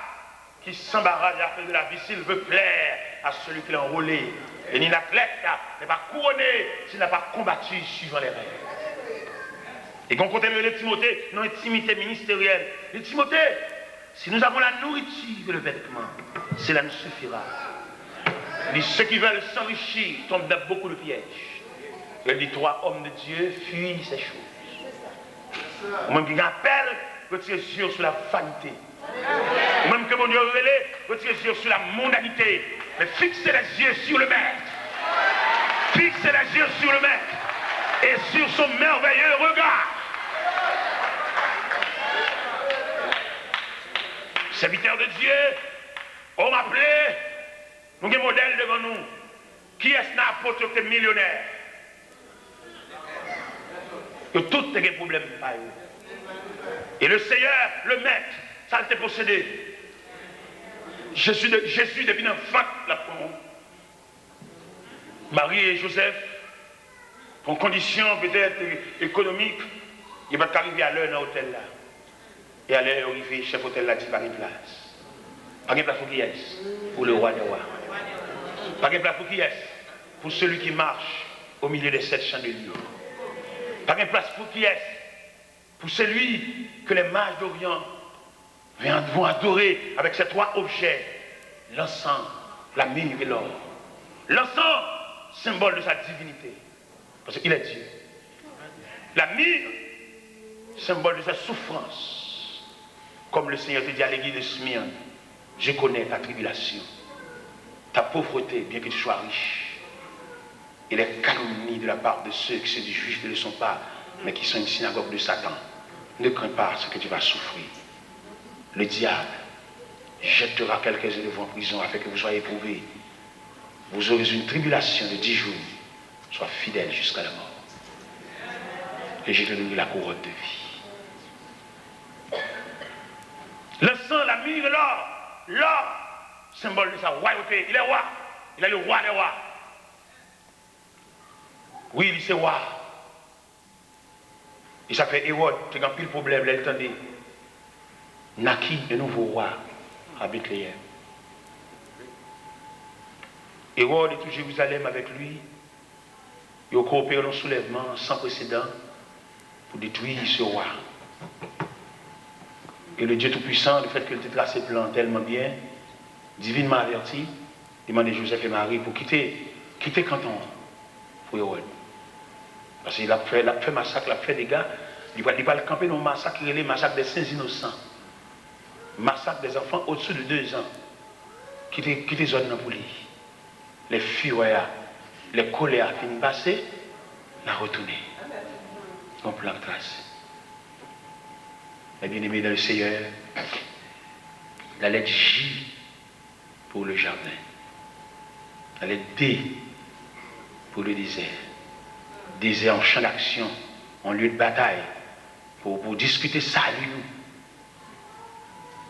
S3: qui s'embarrasse à la fin de la vie s'il veut plaire à celui qui l'a enrôlé. Et ni l'athlète n'est pas couronné s'il n'a pas combattu suivant les règles. Et qu'on compte le Timothée dans l'intimité ministérielle. Et Timothée, si nous avons la nourriture et le vêtement, cela nous suffira. Et ceux qui veulent s'enrichir tombent dans beaucoup de pièges. Il dit, toi, hommes de Dieu, fuis ces choses. Ou même qui appelle, retire les yeux sur la vanité. Ou même que mon Dieu relève, retire les yeux sur la mondanité. Mais fixez les yeux sur le Maître. Fixez les yeux sur le Maître. Et sur son merveilleux regard. Serviteurs de Dieu, on m'appelait, nous avons un modèle devant nous. Qui est-ce qui a apporté que millionnaire? Que tout est un problème. Et le Seigneur, le Maître, ça a été possédé. Jésus depuis l'enfant, la première. Marie et Joseph, pour conditions peut-être économiques, ils vont arriver à l'heure dans l'hôtel là. Et à l'heure arrivée, chef hôtel là dit pas de place. Pas de place pour qui est-ce? Pour le roi des rois. Pas de place pour qui est-ce? Pour celui qui marche au milieu des 7 chandeliers. Pas de place pour qui est-ce? Pour celui que les mages d'Orient vont adorer avec ces 3 objets. L'encens, la myrrhe et l'or. L'encens, symbole de sa divinité. Parce qu'il est Dieu. La myrrhe, symbole de sa souffrance. Comme le Seigneur te dit à l'église de Smyrne, je connais ta tribulation, ta pauvreté, bien que tu sois riche, et les calomnies de la part de ceux qui se disent juifs ne le sont pas, mais qui sont une synagogue de Satan. Ne crains pas ce que tu vas souffrir. Le diable jettera quelques-uns de vous en prison afin que vous soyez éprouvés. Vous aurez une tribulation de 10 jours. Sois fidèle jusqu'à la mort. Et je te donnerai la couronne de vie. Le sang, la myrrhe, l'or, symbole de sa royauté. Il est roi. Il est le roi des rois. Oui, il est roi. Et ça fait Hérode, qui a un pile problème, là, il tendait. Naquit un nouveau roi à Bethléem. Hérode est tout Jérusalem avec lui. Ils ont coopéré dans un soulèvement sans précédent pour détruire ce roi. Et le Dieu Tout-Puissant, le fait qu'il ait tracé le plan tellement bien, divinement averti, demandait Joseph et Marie pour quitter Canton pour Hérode. Parce qu'il a fait massacre, il a fait dégâts. Il va le camper dans le massacre, les massacres des saints innocents. Massacre des enfants au-dessus de 2 ans. Quitter zone pour lui. Les fureurs, les colères finissent passer, la retourner. On plan tracé. Les bien-aimés dans le Seigneur, la lettre J pour le jardin. La lettre D pour le désert. Désert en champ d'action, en lieu de bataille, pour discuter salut.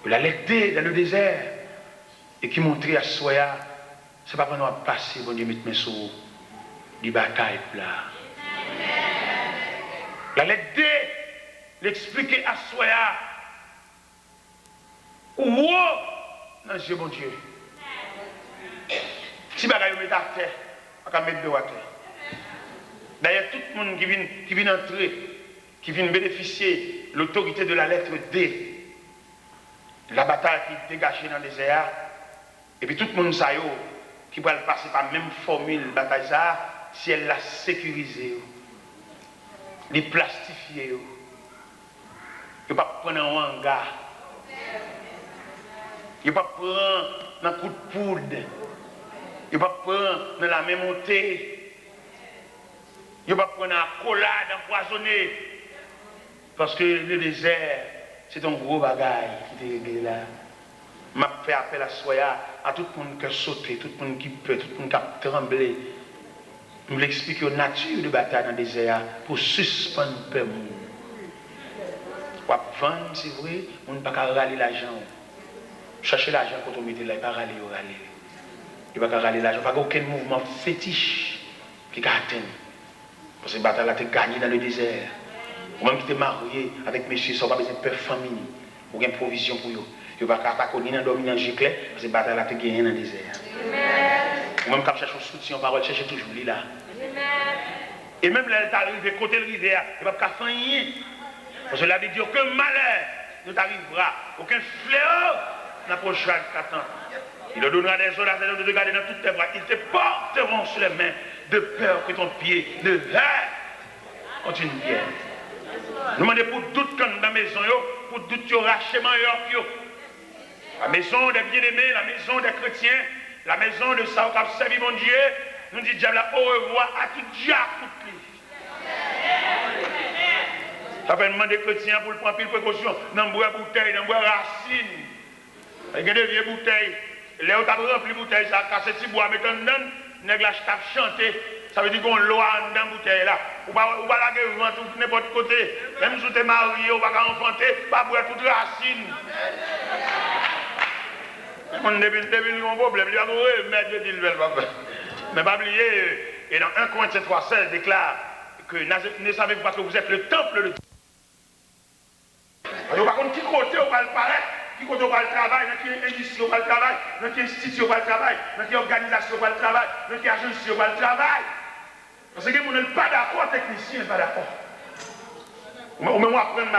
S3: La lettre D dans le désert, et qui montrait à Soya, c'est pas pendant à passer, bon Dieu, mettre mes sous, des batailles là. La lettre D, l'expliquer à Soya, où, non, c'est bon Dieu. Si bagaille met à terre, on va mettre de à terre. D'ailleurs, tout le monde qui vient entrer, qui vient bénéficier de l'autorité de la lettre D, la bataille qui est dégagée dans le désert, et puis tout le monde sait qui va passer par la même formule de bataille, ça, si elle l'a sécurisé, les plastifié, il ne va pas prendre un hangar, il ne va pas prendre un coup de poudre, il ne va pas prendre dans la même montée. Il ne va pas prendre un collade empoisonné. Parce que le désert, c'est un gros bagage qui est réglé là. Je fais appel à Soya, à tout le monde qui a sauté, tout le monde qui peut, tout le monde qui a tremblé. Je vais expliquer la nature de bataille dans le désert pour suspendre le peuple. On va vendre, c'est vrai, on ne peut pas râler l'argent. Chercher l'argent quand on met là, il ne peut pas râler. Il ne peut pas râler l'argent. Il n'y a aucun mouvement fétiche qui a atteint. Parce que cette bataille-là, tu as gagné dans le désert. Ou même qui t'es marié avec monsieur, ça va besoin de peur famille. Ou une provision pour eux. Tu ne vas pas ni dans dormir dans le giclet, parce que cette bataille-là, tu as gagné dans le désert. Ou même quand tu cherches un soutien en parole, cherche toujours là. Et même là, tu arrives côté de rivière, tu ne vas pas faire rien. Parce que là, il dit aucun malheur ne t'arrivera, aucun fléau n'approchera de ta tente. Il te donnera des soldats de te garder dans toutes tes bras. Ils te porteront sur les mains de peur que ton pied ne heurte contre une pierre. Nous demandons pour tout le dans la maison, pour tout le rachement. La maison des bien-aimés, la maison des chrétiens, la maison de ça qui a servi mon Dieu, nous disons diable au revoir à tout diable, tout le ça fait demander aux chrétiens pour prendre pile précaution, dans boire bouteille, dans boire racine. Il y a des vieilles bouteilles. Les autres ont rempli bouteille, ça a cassé petit bois, mais quand on a chanté, ça veut dire qu'on l'a dans la bouteille là. Ou pas la gueule, tout n'importe côté. Même si tu es marié, ou pas enfanter, pas boire toute racine. On n'a pas de problème, il y a un problème, mais pas oublier, et dans 1 Corinthiens 3,16 déclare que ne savez-vous pas que vous êtes le temple de Dieu. Par contre, qui côté on va le paraître, qui côté on va le travail, dans quelle industrie on va le travail, dans quelle institution on va le travail, dans quelle organisation on va le travail, dans quelle agence on va le travail. Parce que les gens ne sont pas d'accord, technicien n'est pas d'accord. Ou même apprendre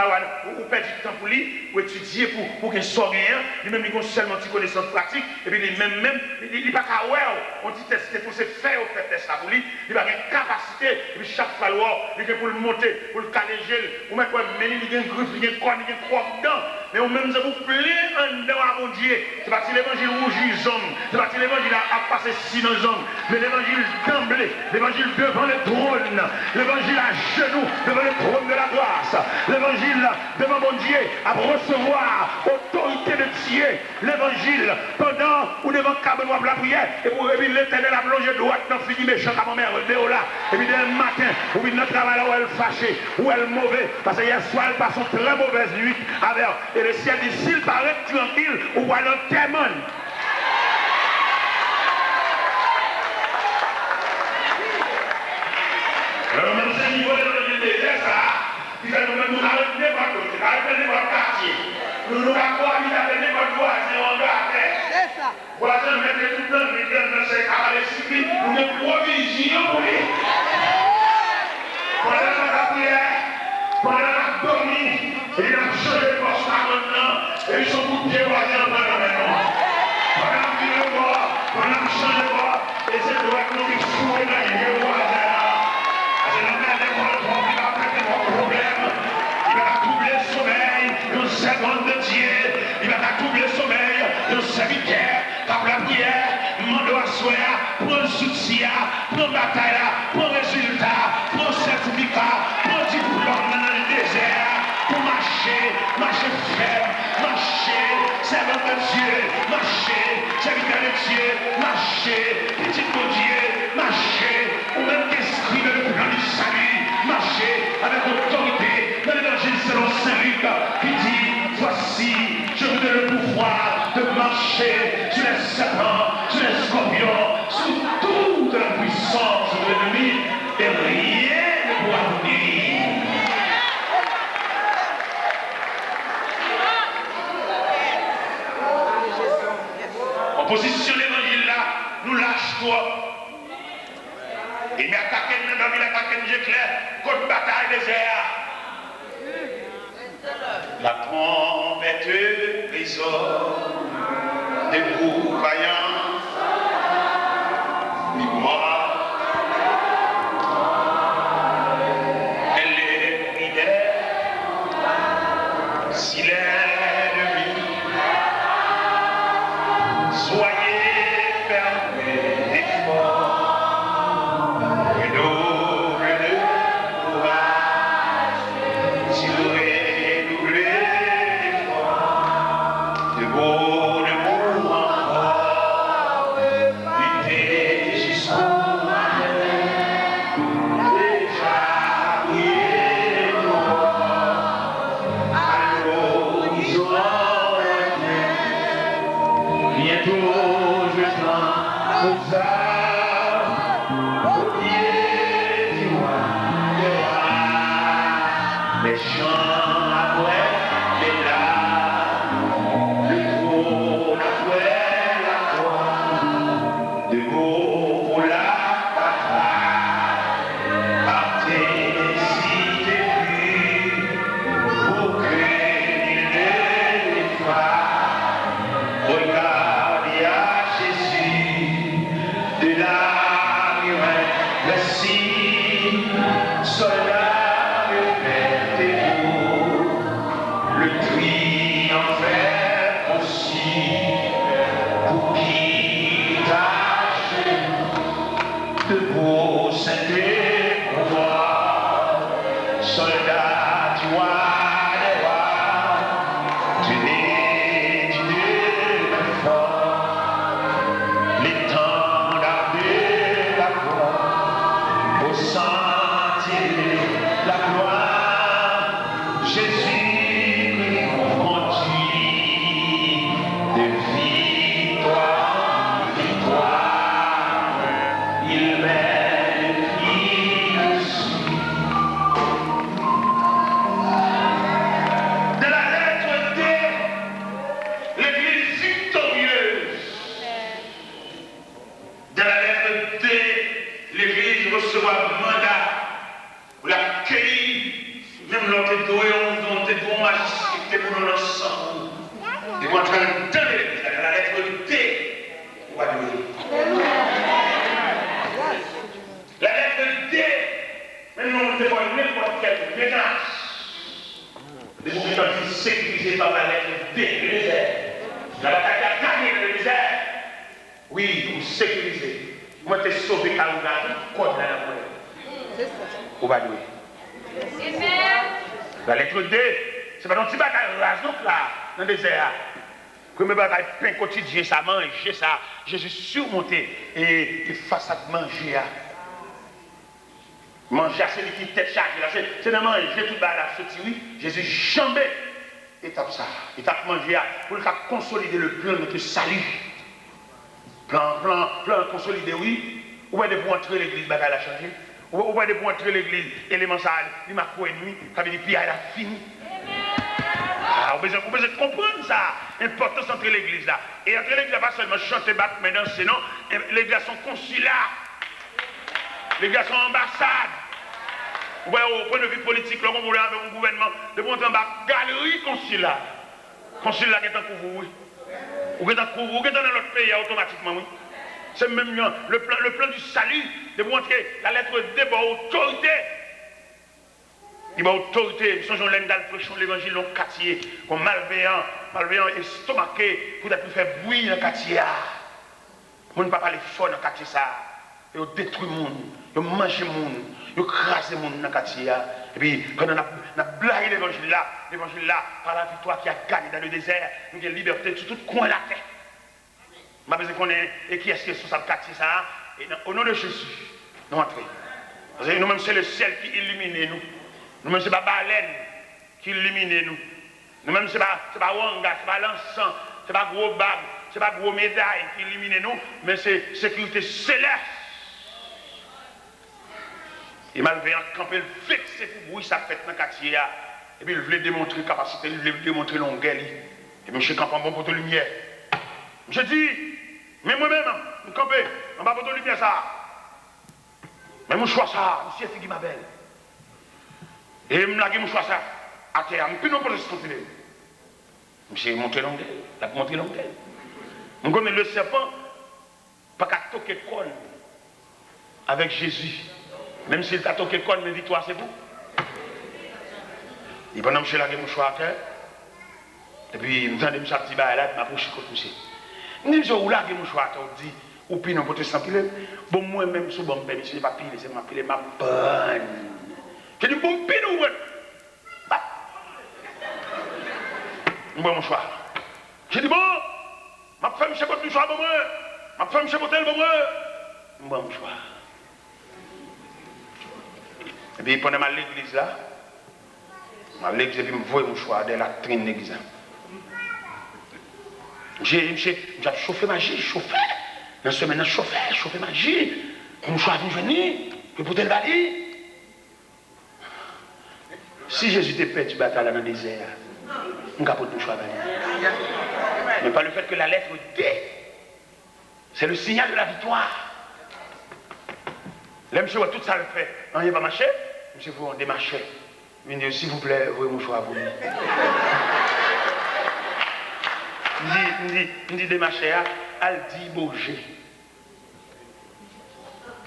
S3: ou perdre du temps pour lui, ou étudier pour qu'il soit rien, lui-même il a seulement une connaissance pratique, et puis lui-même, il n'a pas qu'à voir, on dit tester pour se faire faire test pour lui, il a une capacité, et puis chaque fois, il a pour le monter, pour le caléger, ou même quoi, il a une griffe, il a une corne, il a une croix dedans, mais au même ça vous plaît en dedans à mon Dieu, c'est parce que l'évangile rougit les hommes, c'est parce que l'évangile a passé si dans les hommes, mais l'évangile d'emblée, l'évangile devant le trône, l'évangile à genoux devant le trône de la grâce. L'évangile devant mon Dieu à recevoir autorité de tuer l'évangile pendant ou devant Cabenois la prière et pour l'éternel a plongé droite dans le fini méchant à mon mère là et puis dès le matin ou bien notre travail là où elle fâchée où elle mauvais parce que hier soir elle passe une très mauvaise nuit avec et le ciel dit s'il paraît tranquille ou alors témoin. Alors même ce niveau de désert ça nous arrêtons pas côté, arrêtons pas quartier. Nous nous accordons avec notre voisin en garde. C'est ça. Voisin, mettez tout le temps, mettez dans ces cas, nous avons provision pour lui.
S5: pendant la prière, pendant la dormie, il a changé de poste maintenant, et ils sont pour pieds voisins maintenant. Pendant la vie de mort, pendant la changé de mort, et c'est le droit que nous vivons dans les voisins. C'est le même qui va traiter vos problèmes, il va troubler le sommeil, une seconde de Dieu, il va troubler le sommeil, un serviteur, par la prière, mando à soi, pour le soutien, pour la bataille, pour le résultat, pour le certificat, pour le diplôme dans le désert, pour marcher ferme, marcher, servant de Dieu, marcher, serviteur de Dieu, marcher, petit de Dieu, marcher, ou même qu'esprit de le plan du salut, marcher avec autorité dans l'évangile selon Saint Luc, qui dit, voici, je vous donne le pouvoir de marcher sur les serpents, sur les scorpions, sur toute la puissance de l'ennemi, et rien ne pourra vous nuire. En position l'évangile là, nous lâche toi. Il m'a attaqué, il a attaqué, j'ai clair, contre bataille désert. La trompette résonne des groupes vaillants. Dis-moi, elle est fidèle, si l'ennemi, soyez fermés et forts, redouble de courage, si vous redoublez d'efforts, de beaux encore, lutter jusqu'au matin, déjà prier à l'horizon lointain, bientôt je tends aux arbres, au pied du roi des rois, les chants après les larmes, le trône après la croix, de mots pour la bataille, partez d'ici depuis, pour que il ne défaille, regardez à Jésus, de la muraille, le signe, soldats, répétez-vous, le triomphe aussi, pour qui tâche de beaux saints pouvoirs, soldats du roi des rois, tenez le fort, l'étendard de la croix, au sentir la gloire, Jésus conduit de victoire en victoire, il mène dessus. De la lettre D, l'Église victorieuse. De la lettre D, l'Église recevra mandat pour l'accueillir, même l'autre doué, on était pour magistrer pour nous ensemble. Et moi, en train de donner l'Église, dans la lettre D, on va dire. La lettre D, même nous, on ne pas n'importe quelle menace. Les mouvements sont sécurisés par la lettre D, le désert. La bataille a gagné le désert. Oui, vous sécurisez. Moi, je suis sauvé car vous avez contre la nature.
S4: C'est ça.
S5: On va dire. La lettre D, c'est pas dans petit bagaille raison là, dans le désert. Que mes bagailles pain quotidien, ça manger, ça. Jésus surmonté et face à manger. Manger, c'est lui qui tête chargée. C'est dans manger tout bas là, ce oui. Jésus jamais étape ça. Étape manger pour consolider le plan de notre salut. Plan consolidé, oui. Ou bien de pour entrer l'église, bagaille a changé. Ou bien de pour entrer l'église, élément ça, il m'a quoi ennemi, ça veut dire puis elle a fini. Ah, vous besoin de comprendre ça, l'importance entre l'église là. Et entre l'église, pas seulement chanter, battre, mais danser, non. L'église sont consulat, l'église sont ambassade. Ouais, au point de vue politique, là, on voulait avec un gouvernement, de monter en bas, galerie consulat. Consulat qui est en couvre, oui. Ou qui est en couvre, ou qui est dans notre pays automatiquement, oui. C'est même le plan du salut, de montrer la lettre D, autorité. Il va autorité, son Jean Lendal prêchant l'évangile dans le quartier, comme malveillant estomaqué, pour être faire bruit dans le quartier. On ne peut pas parler fort dans le quartier ça. Ils détruisent le monde, ils mangent le monde, ils crasent le monde dans le quartier. Et puis, quand on a blagué l'évangile là, par la victoire qui a gagné dans le désert, nous avons la liberté sur tout coin de la terre. Je ne sais pas qu'on est, et qui est-ce qui est sur ce quartier ça, et au nom de Jésus, nous entrons. Parce que nous-mêmes, c'est le ciel qui illumine nous. Nous-mêmes, ce n'est pas baleine qui illumine nous. Nous-mêmes, ce n'est pas Wanga, ce n'est pas l'encens, ce n'est pas gros bag, ce n'est pas gros médaille qui illumine nous, mais c'est sécurité céleste. Il m'a levé en camp, il vexé pour bruit sa fête dans le quartier. Et puis il voulait démontrer capacité, il voulait démontrer longueur. Et puis je campe en bon pour de lumière. Je dis, mais moi-même, je campe en bas pour de lumière ça. Mais mon choix ça, monsieur est qui m'appelle. Et je me lage mon choix ça à terre, je ne peux pas le continuer. Monsieur montré longueur, il a montré longueur. Je connais le serpent, pas qu'à toquer de corne avec Jésus. Même s'il t'a toqué corne, mais victoire c'est vous. Il va nous lage mon choix à terre. Et puis, je me dis, je dis, là, je m'approche contre monsieur. Je dis, je lage mon choix à terre, je dis, ou puis non, pour te sentir. Bon, moi-même, sous bon, monsieur, je ne pas piler, c'est ma piler, ma bonne. Je dis, bon, pile ou ouais. Je mon choix. Je dis, bon, ma femme, je ne choix pour moi. Ma femme, je ne pour moi. Je mon choix. Et puis, pendant l'église là, l'église, je me vois mon choix de la trine de l'église. J'ai chauffé magie, chauffé. Dans ce moment, chauffé magie. Mon choix vient venir, je peux te le balayer. Si Jésus te fait, tu batailles dans le désert, on capote mon choix. Mais pas le fait que la lettre D, c'est le signal de la victoire. Là, monsieur, tout ça le fait. On n'y va pas marcher. Monsieur, vous, on démarche. Il me dit, s'il vous plaît, voyez mon choix à vous. Il dit, démarcher, elle dit, bouger.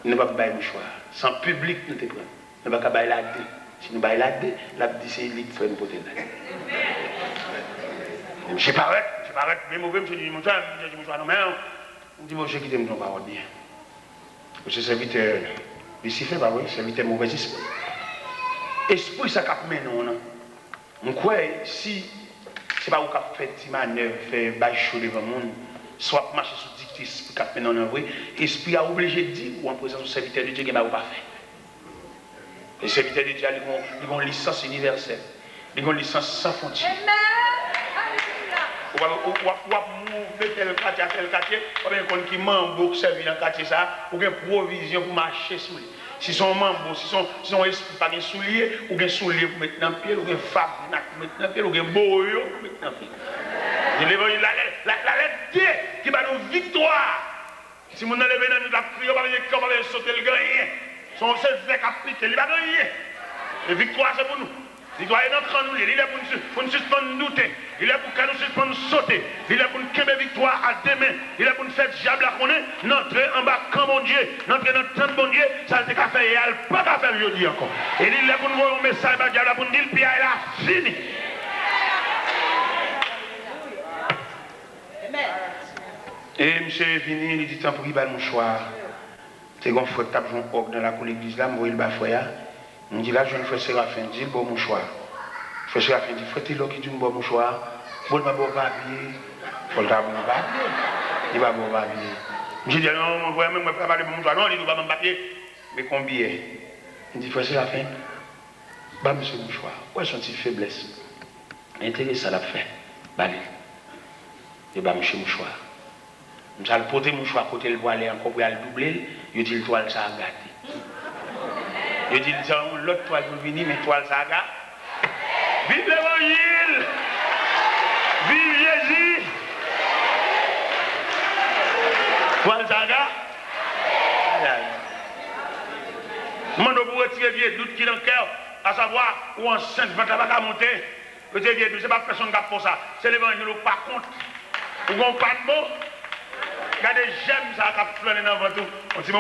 S5: Il ne va pas bailler mon choix. Sans public, nous te prenons. Il ne va pas bailler la D. Si nous baillons la D, la dit, c'est lui qui fait une potée là. Je parais, mais mauvais, je dis, mon choix, non, mais on dit, bon, je quitte mon parole bien. Parce que serviteur, ici fait, bah oui, serviteur mauvais esprit. Esprit, ça cap maintenant. On croit, si c'est pas vous qui fait des manœuvres, fait bail chaud devant le monde, soit marcher sous dictée, esprit cap maintenant en vrai, esprit a obligé de dire, ou en présence du serviteur de Dieu, qu'il n'a pas fait. Les serviteurs de Dieu, ils ont une licence universelle, ils ont une licence sans frontières. Ou tel quartier, ou bien qu'on qui membre qui servit dans le quartier ça, ou bien provision pour marcher sous lui. Si son membre, si son esprit pas un soulier, ou bien soulier pour mettre dans le pied, ou bien femme pour mettre dans le pied, ou bien boyo pour mettre dans le pied. La lettre D qui va nous victoire. Si mon enlevé dans la prière, on va sauter le gagner. Son seul fait capiter, il va gagner. Et victoire c'est pour nous. Victoire est dans nous, il est pour nous suspendre douter, il est pour nous suspendre sauter, il est pour nous créer victoire à demain, il est pour nous faire diable à connaître, n'entrer en bas quand mon Dieu, n'entrer dans le temps de mon Dieu, ça ne fait faire, il ne pas faire jeudi encore. Et il est pour nous voir un message à diable pour nous dire, puis il a fini. Et monsieur est venu, il dit, tant pour qu'il va mon choix. C'est qu'on fait taper un orgue dans la cour de l'église là, moi il va faire. On dit là, je ne fais Séraphin, dis bon mouchoir. Je fais Séraphin, dis frère Tilo qui dit bon mouchoir. Bon, il va bon papier. Il faut le faire bon papier. Il va bon papier. Je dis non, on voit même pas parler bon mouchoir. Non, il ne va pas bon papier. Mais combien? Il dit frère Séraphin, bah monsieur mouchoir, où est son petite faiblesse? Intéressant la fait. Balé. Et bah monsieur mouchoir. Je vais le poser mouchoir côté le voilé encore pour le doubler. Il dit le toile ça a gâté. Je dis, l'autre toile pour venir, mais toile ça gâte. Vive l'évangile! Vive Jésus! Toile ça gâte? Demande pour retirer vieux doute qui est dans le cœur, à savoir où enceinte va pas monter. Le vieux doute, c'est pas personne qui a fait ça. C'est l'évangile ou pas contre. Ou on pas de mots. Regardez, j'aime ça qui a flâné dans le tout. En ce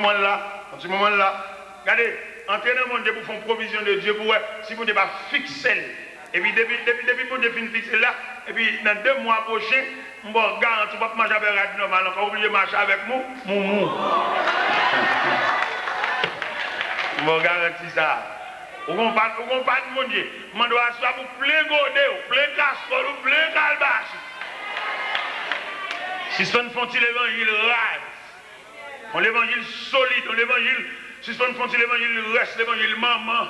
S5: moment-là, regardez, entrer dans le monde pour faire provision de Dieu pour si vous ne pas fixer. Et puis depuis que vous avez fixé là, et puis dans 2 mois prochains, je vais garantir que vous marcher avec Radio Normal, encore oublier de marcher avec moi, moumou. Je vais garantir ça. Vous comprenez pas de mon Dieu. Je dois asseoir pour plein godé, plein casserole, plein calbache. Si ce n'est pas l'évangile rase, on l'évangile solide, on l'évangile, si ce n'est pas l'évangile reste, l'évangile maman.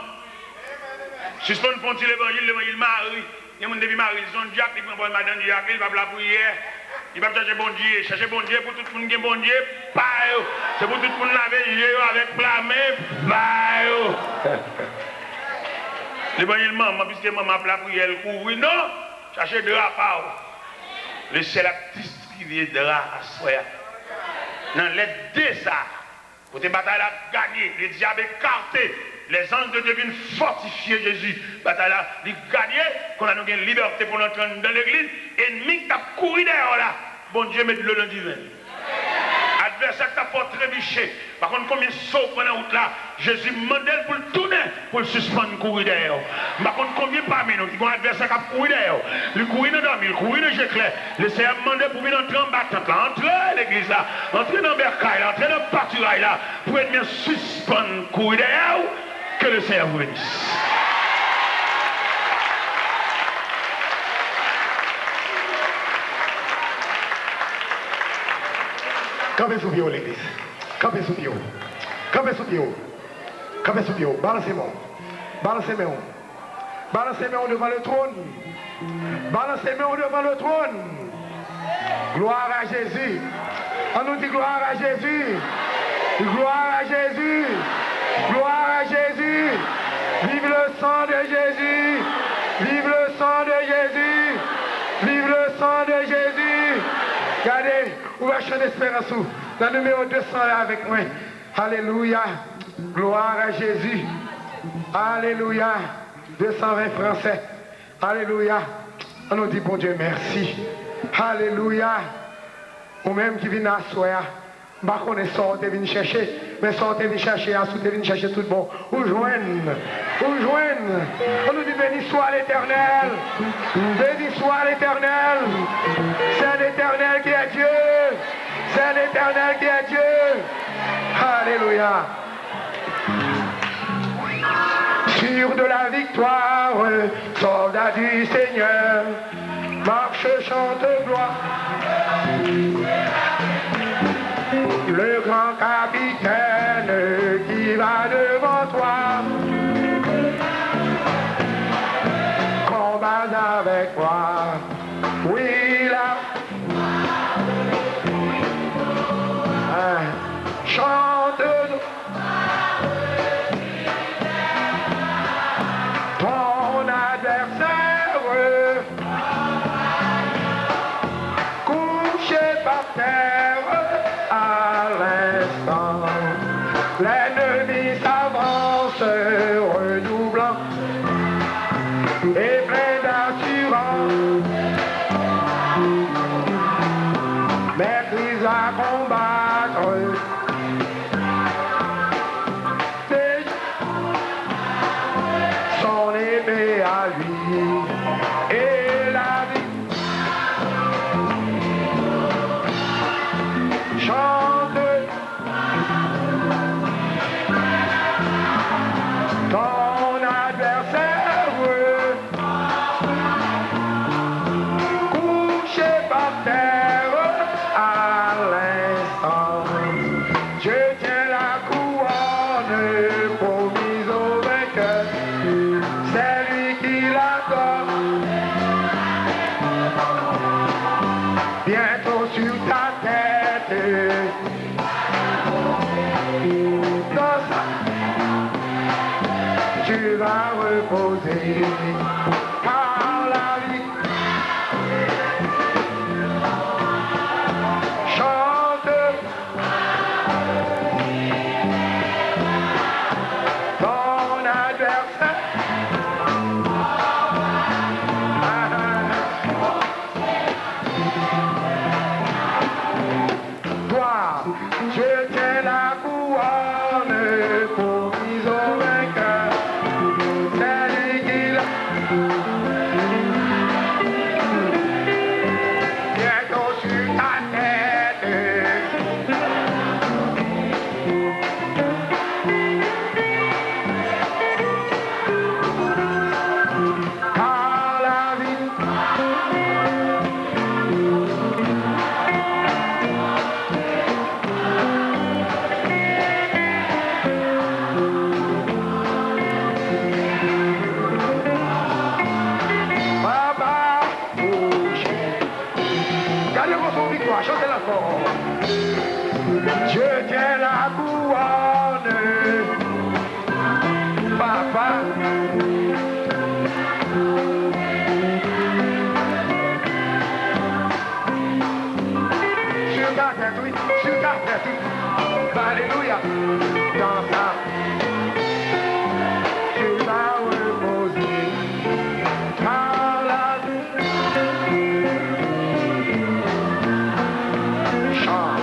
S5: Si ce n'est pas l'évangile Marie, il y a des gens Marie, ils sont diacre, ils prennent madame diacre, ils vont la prière, ils vont chercher bon Dieu pour tout le monde qui est bon Dieu, pas eux. C'est pour tout le monde laver les yeux avec blâmer, pas eux. L'évangile maman, puisque maman a la prière, elle court, oui, non, chercher de la part. C'est la petite qui vient de la soi. Dans les deux ça, pour te bataille à gagner, le diable écarté. Les anges de Dieu viennent fortifier Jésus. Bataille là, ils gagnent, qu'on a une liberté pour entrer dans l'église. Ennemi qui a couru derrière là. Bon Dieu met le divin. Adversaire qui t'a fait trébucher. Par contre, combien de sauts pendant la route là, Jésus demande pour le tourner, pour le suspendre courir derrière. Par contre, combien parmi nous qui ont un adversaire qui a couru derrière. Il couru dans dormir, il couru dans le clair. Le Seigneur demande pour venir entrer en battante là, entrer dans l'église là, entrer dans le bercail là, entrer dans le pâturail là, pour être bien suspendre courir derrière. Que le Seigneur vous bénisse.
S6: Campez sous pied l'église. Campez sous pied. Campez sous pied. Campez sous pied. Balancez-moi. Balancez-moi. Balancez-moi devant le trône. Balancez-moi devant le trône. Gloire à Jésus. On nous dit gloire à Jésus. Gloire à Jésus. Gloire à Jésus. Vive le sang de Jésus. Vive le sang de Jésus. Vive le sang de Jésus. Regardez, on va chanter Espérance. Dans le numéro 200 là avec moi. Alléluia. Gloire à Jésus. Alléluia. 220 français. Alléluia. On nous dit bon Dieu merci. Alléluia. Ou même qui vient à soi. Bah qu'on est sorti, vient chercher, mais sorti, vient chercher, à sauter, vient chercher tout le bon. Où joignent, où joignent. On nous dit béni soit l'Éternel, béni soit l'Éternel. C'est l'Éternel qui est Dieu, c'est l'Éternel qui est Dieu. Alléluia. Sûr de la victoire, soldat du Seigneur, marche, chante, gloire. Le grand capitaine qui va devant toi, combat avec moi. Oui, là, chante ton adversaire, couché par terre. L'ennemi s'avance, redoublant et plein d'assurance. Maîtrise à combattre. Son épée à lui et la vie. Chante ton adversaire, couché par terre à l'instant. Je tiens la couronne promise au vainqueur, c'est lui qui l'accorde. Bientôt sur ta tête, dans sa tu vas reposer par la vie. Chante ton chantez-la encore. Dieu tient la couronne, papa. Sur ta tête, oui, sur ta tête, oui. Alléluia. Dans ça, tu vas reposer. Par la chante.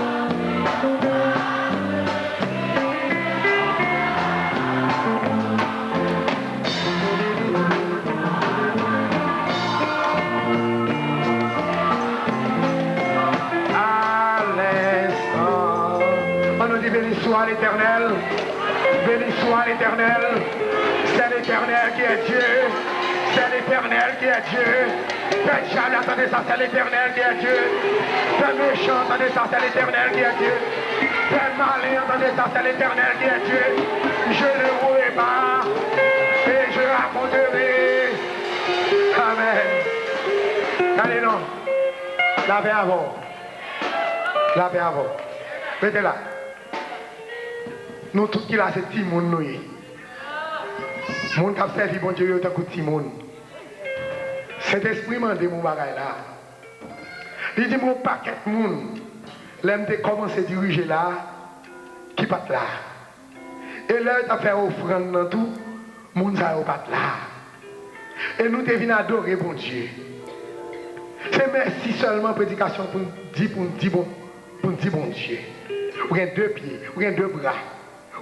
S6: Béni soit l'Éternel, béni soit l'Éternel, c'est l'Éternel qui est Dieu, c'est l'Éternel qui est Dieu. Faites jamais attendez ça, c'est l'Éternel qui est Dieu. Faites méchant, attendez ça, c'est l'Éternel qui est Dieu. Faites malin, attendez ça, c'est l'Éternel qui est Dieu. Je ne mourrai pas et je raconterai. Amen. Allez non, la paix avant, la paix avant. Mettez là. Nous tous qui là c'est Timon nous. Moun qui a servi bon Dieu autant que Timon. Cet esprit m'a dit mon bagage là. Il dit mon paquet de monde. L'aime de commencer à diriger là qui pas là. Et là tu as fait offrande dans tout, moun ça pas là. Et nous te venons adorer bon Dieu. C'est merci seulement prédication pour dire bon Dieu. Ou bien deux pieds, ou bien deux bras.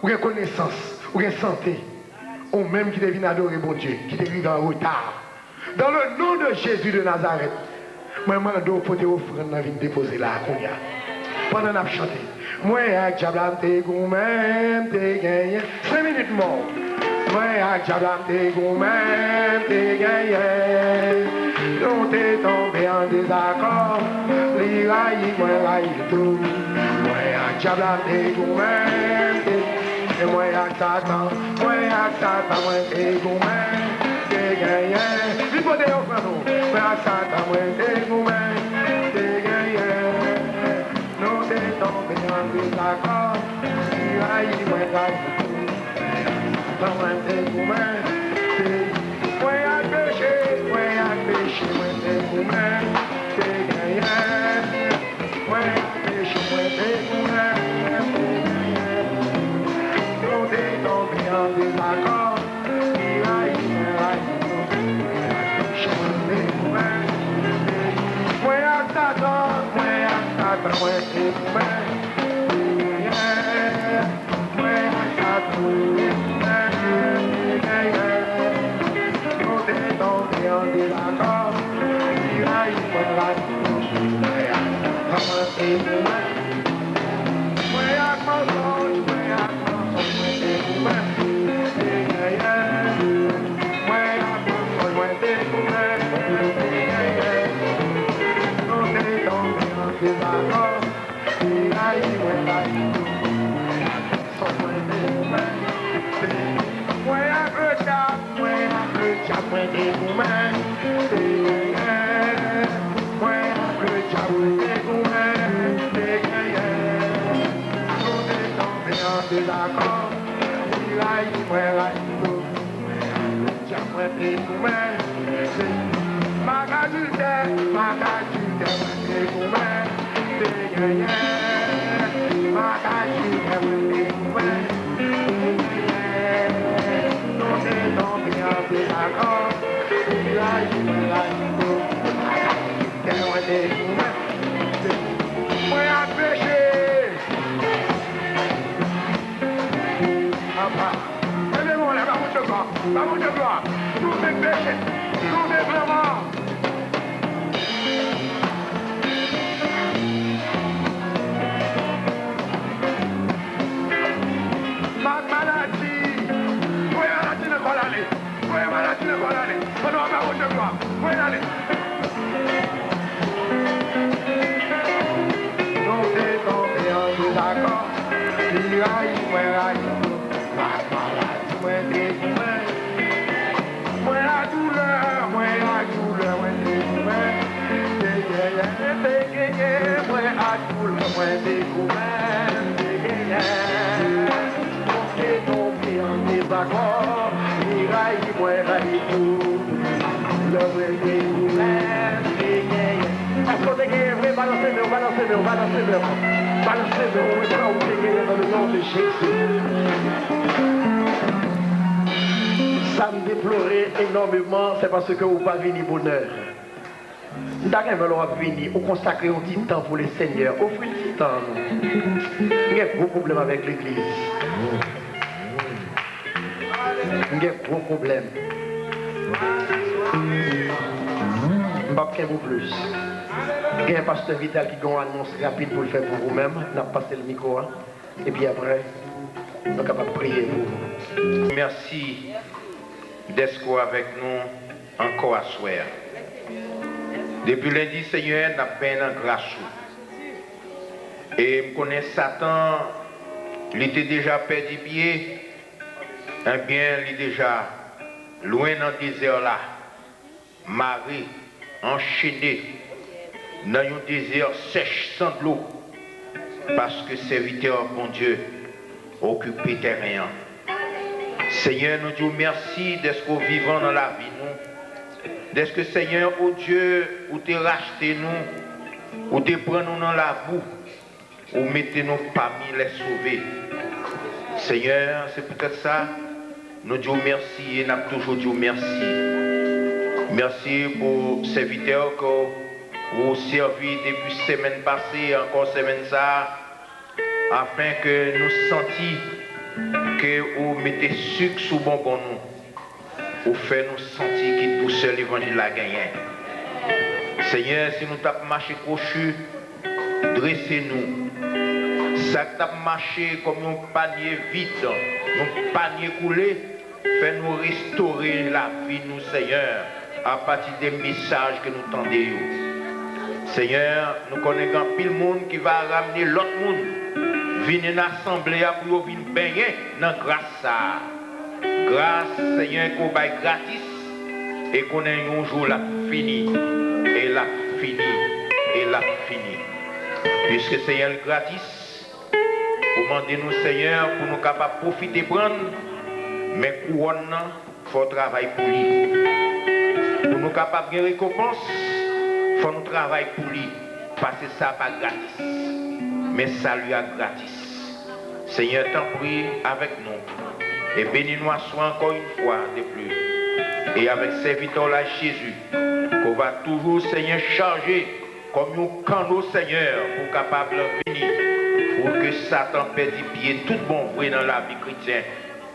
S6: Ou une connaissance, ou une santé, ou même qui devine adorer bon Dieu, qui devine en retard. Dans le nom de Jésus de Nazareth, moi, je demande pour te offrir dans la vie déposer là, pendant qu'on a chanté. Moi, avec Diablam, t'es gourmand, t'es gagné. 5 minutes mort. Moi, avec Diablam, t'es gourmand, t'es gagné. Nous t'es tombé en désaccord, l'iraille, moi, raille tout. Moi, avec Diablam, t'es gourmand, t'es et moi avec Satan, moi t'es gourmand, t'es gagné. Vite pour des offres, moi avec Satan, moi t'es gourmand, t'es gagné. Nous t'es tombé en désaccord, aïe, moi t'es gourmand, moi avec péché, moi t'es gourmand, t'es gagné. Moi avec péché, moi t'es gourmand. En désaccord, moi à Satan, moi t'es gourmand, moi à Satan, nous t'es tombé en désaccord, moi t'es gourmand, moi à mensonge, t'es gourmand. Vamos de gloire, tous mes péchés, tous mes blancs. Ma maladie, oui, maladie ne va aller, oui, maladie ne va aller. Maintenant, vamos de gloire, oui, allez. Non, t'es tombé en désaccord, l'iraille, oui, aïe, ma maladie, oui, t'es tombé. Moi la douleur, moi t'es gourmand, t'es gagné, moi à mains, balancez les mains. Balancez les mains, on reprend au Père dans le nom de Jésus. Ça me déplorait énormément, c'est parce que vous n'avez pas venu bonheur. Nous avons venir, vous consacrez un petit temps pour le Seigneur. Offrez un petit temps. Il y a un gros problème avec l'église. Il y a un gros problème. Je ne vais pas vous plus. Il y a un pasteur Vital qui a une annonce rapide pour le faire pour vous-même. On a passé le micro. Et puis après, on est capable de prier pour vous.
S3: Merci d'être avec nous encore à soir. Depuis lundi, Seigneur, nous avons peine en grâce. Et je connais Satan, il était déjà perdu pied. Eh bien, il est déjà loin dans le désert là. Marie, enchaîné dans un désert sèche sans de l'eau. Parce que serviteur, bon Dieu, occupé terrain. Seigneur, nous disons merci d'être vivant dans la vie, nous. D'être que Seigneur, oh Dieu, où tu racheté nous, où tu prends nous dans la boue, où mettez nous parmi les sauvés. Seigneur, c'est peut-être ça, nous disons merci et nous avons toujours dit merci. Merci pour ces serviteurs que vous servi depuis semaine passée, encore semaine ça, afin que nous sentions que vous mettez sucre sous bonbon nous. Vous faites nous sentir qu'il pousse l'évangile la gagner. Seigneur, si nous tapons marché cochu, dressez-nous. Ça tape marché comme un panier vide, un panier coulé, faites-nous restaurer la vie, nous, Seigneur, à partir des messages que nous tendons. Seigneur, nous connaissons pile monde qui va ramener l'autre monde. Venez dans l'assemblée pour venir baigner dans grâce à. Grâce, Seigneur, qu'on va gratis et qu'on ait un jour la fini, et la fini, et la fini. Puisque Seigneur est gratis, demandez-nous, Seigneur, pour nous capables de profiter prendre, mais couronne, il faut travailler pour lui. Pour nous capables de récompense, il faut nous travailler pour lui. Parce que ça pas gratis, mais ça lui a gratis. Seigneur, t'en prie avec nous. Et bénis-nous à soi encore une fois de plus. Et avec serviteur là Jésus, qu'on va toujours, Seigneur, charger comme un canot, Seigneur, pour capable de venir. Pour que Satan perde pied tout bon vrai dans la vie chrétienne.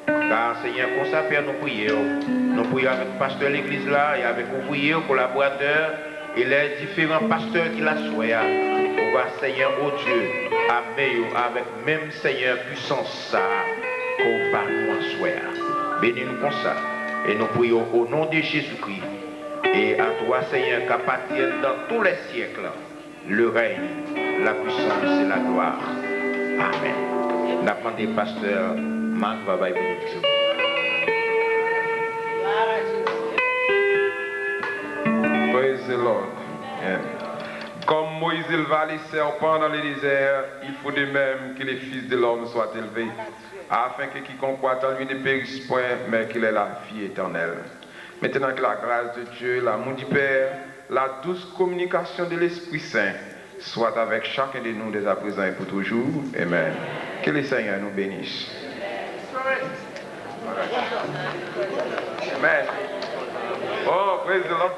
S3: Car, Seigneur, qu'on s'appelle nos prières. Nous prions avec le pasteur de l'église là et avec ouvriers, collaborateurs et les différents pasteurs qui la soient. On va, Seigneur, oh Dieu, amener avec même, Seigneur, puissance ça. Qu'on va nous asseoir. Bénis-nous comme ça. Et nous prions au nom de Jésus-Christ. Et à toi, Seigneur, qu'appartiennent dans tous les siècles le règne, la puissance et la gloire. Amen. N'attendez pasteur Marc Baba et bénédiction.
S2: Praise the Lord. Yeah. Comme Moïse éleva les serpents dans le désert, il faut de même que les fils de l'homme soient élevés, afin que quiconque croit en lui ne périsse point, mais qu'il ait la vie éternelle. Maintenant que la grâce de Dieu, l'amour du Père, la douce communication de l'Esprit Saint soit avec chacun de nous dès à présent et pour toujours. Amen. Que le Seigneur nous bénisse. Amen. Oh, praise the Lord.